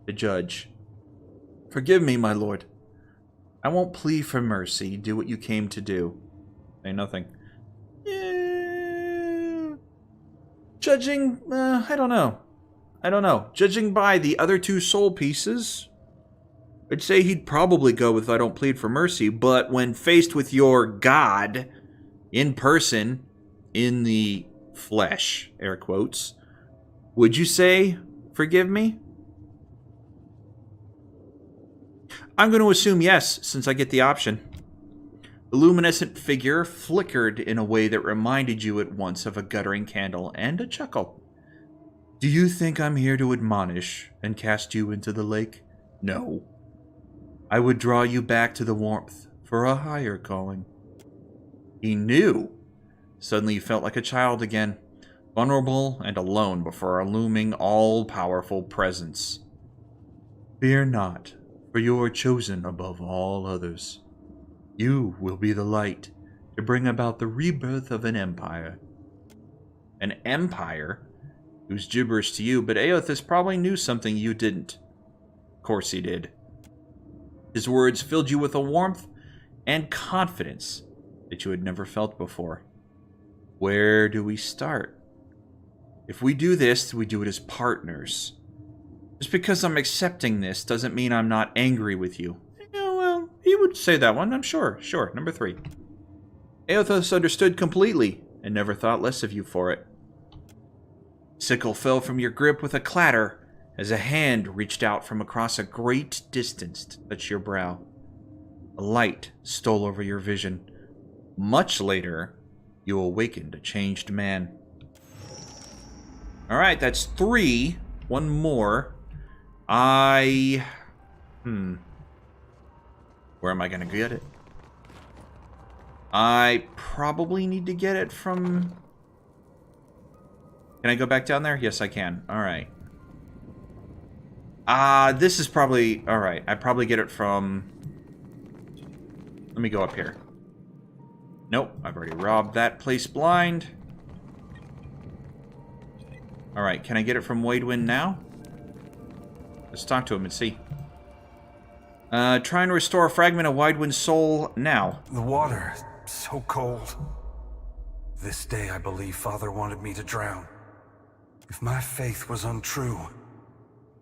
to judge. Forgive me, my lord. I won't plead for mercy. Do what you came to do. Say nothing. Judging, I don't know. Judging by the other two soul pieces, I'd say he'd probably go with I don't plead for mercy, but when faced with your God in person, in the flesh, air quotes, would you say, forgive me? I'm going to assume yes, since I get the option. The luminescent figure flickered in a way that reminded you at once of a guttering candle and a chuckle. Do you think I'm here to admonish and cast you into the lake? No. I would draw you back to the warmth for a higher calling. He knew. Suddenly you felt like a child again, vulnerable and alone before a looming, all-powerful presence. Fear not, for you are chosen above all others. You will be the light to bring about the rebirth of an empire. An empire? It was gibberish to you, but Aethys probably knew something you didn't. Of course he did. His words filled you with a warmth and confidence that you had never felt before. Where do we start? If we do this, we do it as partners. Just because I'm accepting this doesn't mean I'm not angry with you. Yeah, well, he would say that one, I'm sure. Sure, number 3. Aethys understood completely and never thought less of you for it. Sickle fell from your grip with a clatter as a hand reached out from across a great distance to touch your brow. A light stole over your vision. Much later, you awakened a changed man. Alright, that's 3. One more. Where am I going to get it? I probably need to get it from... Can I go back down there? Yes, I can. Alright. This is probably... Alright, I probably get it from... Let me go up here. Nope, I've already robbed that place blind. Alright, can I get it from Waidwen now? Let's talk to him and see. Trying to restore a fragment of Waidwen's soul now. The water, so cold. This day I believe Father wanted me to drown. If my faith was untrue,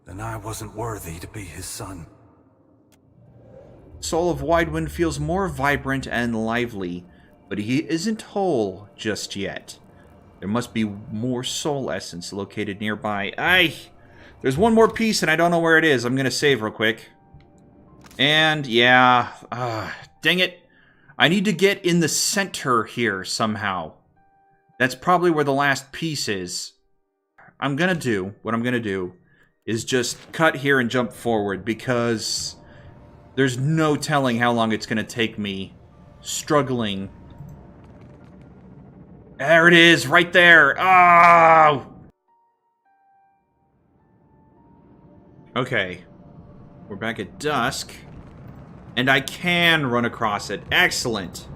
then I wasn't worthy to be his son. Soul of Waidwen feels more vibrant and lively, but he isn't whole just yet. There must be more soul essence located nearby. There's one more piece and I don't know where it is. I'm gonna save real quick. And yeah, dang it. I need to get in the center here somehow. That's probably where the last piece is. What I'm gonna do is just cut here and jump forward because there's no telling how long it's gonna take me struggling. There it is, right there. Oh! Okay. We're back at dusk. And I can run across it. Excellent.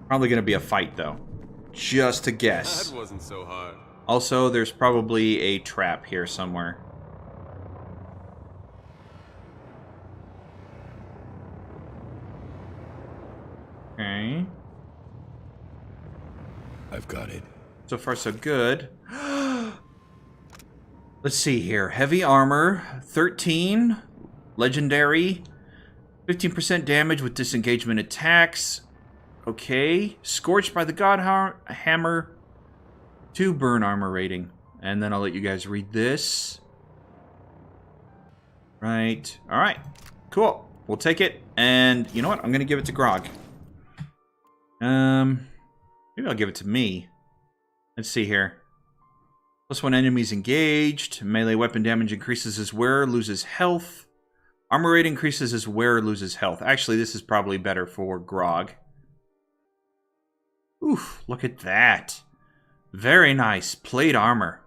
Probably gonna be a fight, though. Just a guess. That wasn't so hard. Also, there's probably a trap here somewhere. Okay. I've got it. So far, so good. Let's see here. Heavy armor, 13. Legendary, 15% damage with disengagement attacks. Okay. Scorched by the Godhammer, 2 burn armor rating. And then I'll let you guys read this. Right. Alright. Cool. We'll take it. And you know what? I'm going to give it to Grog. Maybe I'll give it to me. Let's see here. +1 enemies engaged. Melee weapon damage increases as wearer loses health. Armor rate increases as wearer loses health. Actually, this is probably better for Grog. Oof, look at that. Very nice. Plate armor.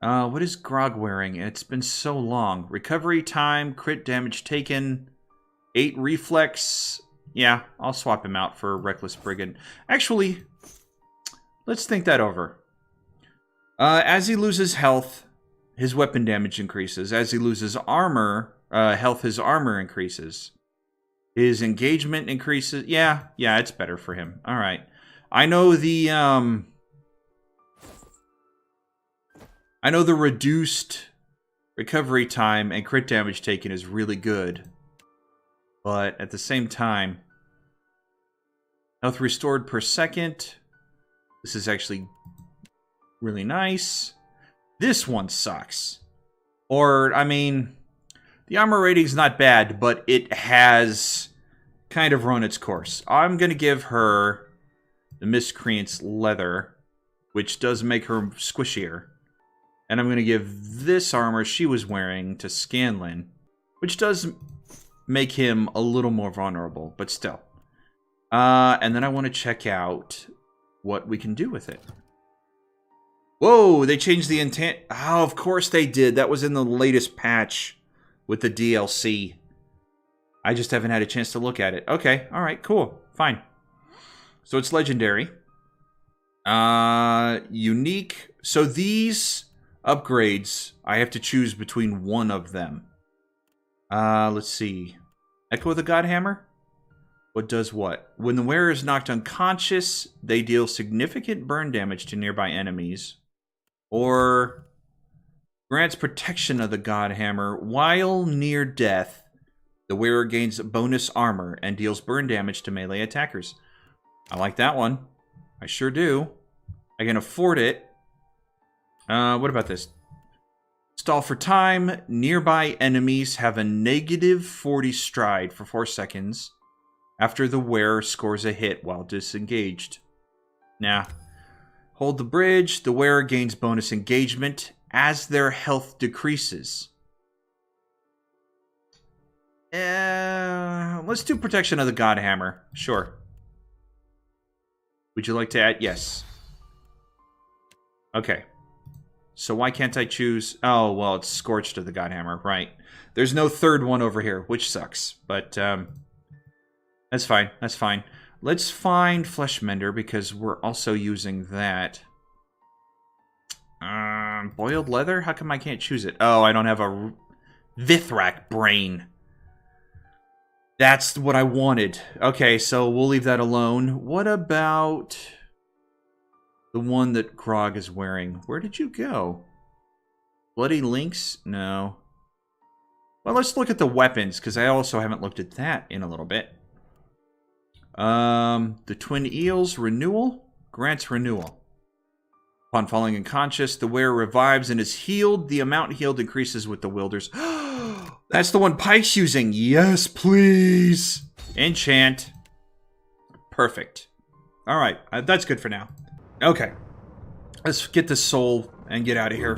What is Grog wearing? It's been so long. Recovery time, crit damage taken, 8 reflex. Yeah, I'll swap him out for Reckless Brigand. Actually, let's think that over. As he loses health, his weapon damage increases. As he loses armor, health, his armor increases. His engagement increases. Yeah, it's better for him. All right. I know the reduced recovery time and crit damage taken is really good. But at the same time, health restored per second. This is actually really nice. This one sucks. Or, I mean, the armor rating's not bad, but it has kind of run its course. I'm going to give her the Miscreant's leather, which does make her squishier. And I'm going to give this armor she was wearing to Scanlan, which does make him a little more vulnerable, but still. And then I want to check out what we can do with it. Whoa, they changed the intent. Oh, of course they did. That was in the latest patch with the DLC. I just haven't had a chance to look at it. Okay, all right, cool, fine. So it's legendary. Unique. So these upgrades, I have to choose between one of them. Let's see. Echo of the Godhammer? What does what? When the wearer is knocked unconscious, they deal significant burn damage to nearby enemies. Or grants protection of the Godhammer. While near death, the wearer gains bonus armor and deals burn damage to melee attackers. I like that one. I sure do. I can afford it. What about this? Stall for time. Nearby enemies have a -40 stride for 4 seconds after the wearer scores a hit while disengaged. Nah. Hold the bridge. The wearer gains bonus engagement as their health decreases. Let's do protection of the Godhammer. Sure. Would you like to add? Yes. Okay. So why can't I choose? Oh, well, it's Scorched of the Godhammer. Right. There's no third one over here, which sucks. But that's fine. That's fine. Let's find Fleshmender because we're also using that. Boiled leather? How come I can't choose it? Oh, I don't have a Vithrak brain. That's what I wanted. Okay, so we'll leave that alone. What about the one that Grog is wearing? Where did you go? Bloody Lynx? No. Well, let's look at the weapons, because I also haven't looked at that in a little bit. The Twin Eels Renewal grants renewal. Upon falling unconscious, the wearer revives and is healed. The amount healed increases with the wielders. That's the one Pike's using. Yes, please. Enchant. Perfect. All right, that's good for now. Okay, let's get this soul and get out of here.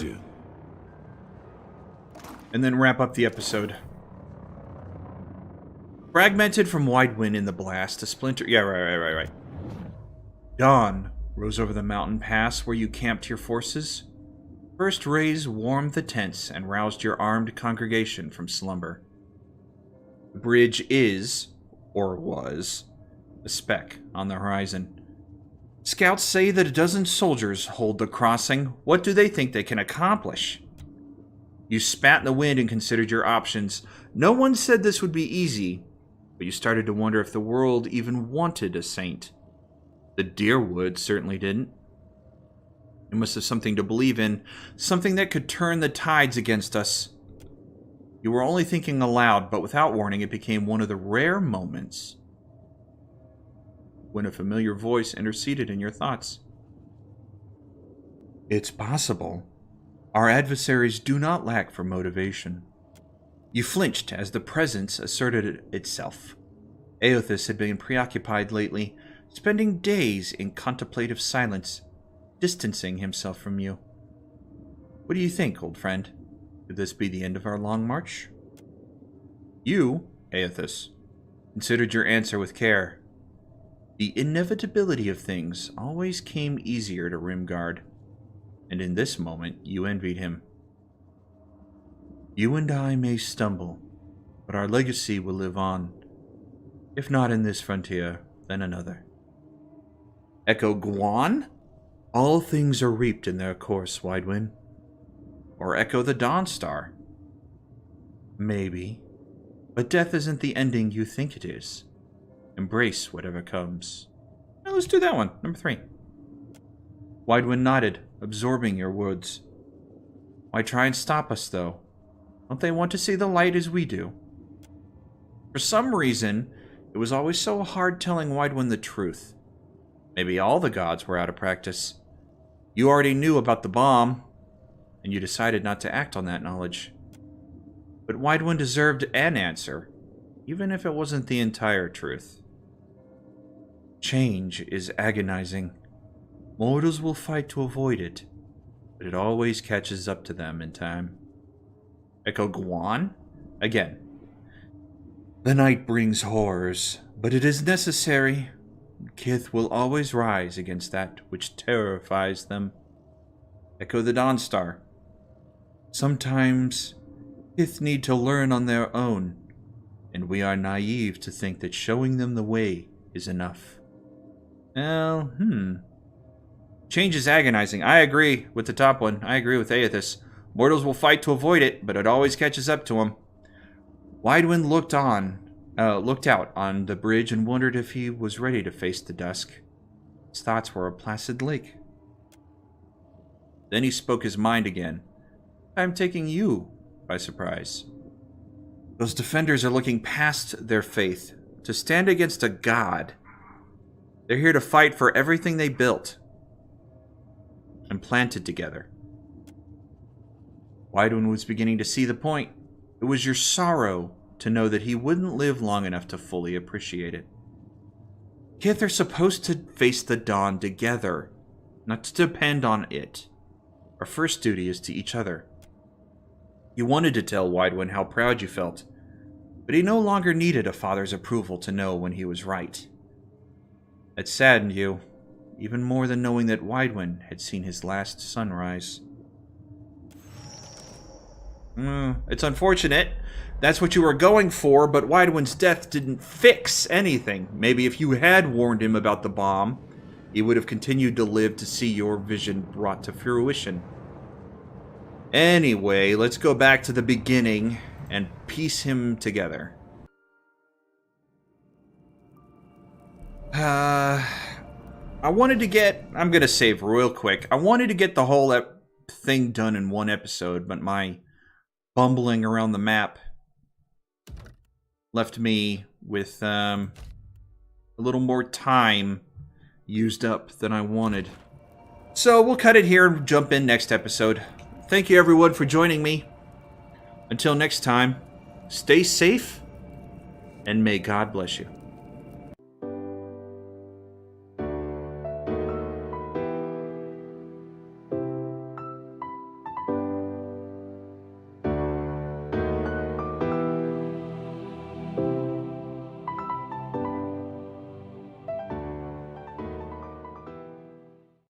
And then wrap up the episode. Fragmented from Waidwen in the blast, a splinter... Yeah, right. Dawn rose over the mountain pass where you camped your forces. First rays warmed the tents and roused your armed congregation from slumber. The bridge is, or was, a speck on the horizon. Scouts say that a dozen soldiers hold the crossing. What do they think they can accomplish? You spat in the wind and considered your options. No one said this would be easy, but you started to wonder if the world even wanted a saint. The Deerwood certainly didn't. You must have something to believe in, something that could turn the tides against us. You were only thinking aloud, but without warning, it became one of the rare moments when a familiar voice interceded in your thoughts. It's possible. Our adversaries do not lack for motivation. You flinched as the presence asserted itself. Aothis had been preoccupied lately, spending days in contemplative silence, distancing himself from you. What do you think, old friend? Could this be the end of our long march? You, Aothis, considered your answer with care. The inevitability of things always came easier to Rymgrand, and in this moment you envied him. You and I may stumble, but our legacy will live on. If not in this frontier, then another. Echo Guan? All things are reaped in their course, Waidwen. Or Echo the Dawnstar? Maybe. But death isn't the ending you think it is. Embrace whatever comes. Now let's do that one, number 3. Waidwen nodded, absorbing your words. Why try and stop us, though? Don't they want to see the light as we do? For some reason, it was always so hard telling Waidwen the truth. Maybe all the gods were out of practice. You already knew about the bomb, and you decided not to act on that knowledge. But Waidwen deserved an answer, even if it wasn't the entire truth. Change is agonizing. Mortals will fight to avoid it, but it always catches up to them in time. Echo Guan? Again. The night brings horrors, but it is necessary. Kith will always rise against that which terrifies them. Echo the Dawnstar. Sometimes Kith need to learn on their own, and we are naive to think that showing them the way is enough. Well, Change is agonizing. I agree with the top one. I agree with Aothis. Mortals will fight to avoid it, but it always catches up to them. Waidwen looked out on the bridge and wondered if he was ready to face the dusk. His thoughts were a placid lake. Then he spoke his mind again. I'm taking you by surprise. Those defenders are looking past their faith to stand against a god. They're here to fight for everything they built and planted together. Waidwen was beginning to see the point. It was your sorrow to know that he wouldn't live long enough to fully appreciate it. Kith are supposed to face the dawn together, not to depend on it. Our first duty is to each other. You wanted to tell Waidwen how proud you felt, but he no longer needed a father's approval to know when he was right. It saddened you, even more than knowing that Waidwen had seen his last sunrise. It's unfortunate. That's what you were going for, but Waidwen's death didn't fix anything. Maybe if you had warned him about the bomb, he would have continued to live to see your vision brought to fruition. Anyway, let's go back to the beginning and piece him together. I'm gonna save real quick. I wanted to get the whole thing done in one episode, but my bumbling around the map left me with a little more time used up than I wanted. So we'll cut it here and jump in next episode. Thank you everyone for joining me. Until next time, stay safe, and may God bless you.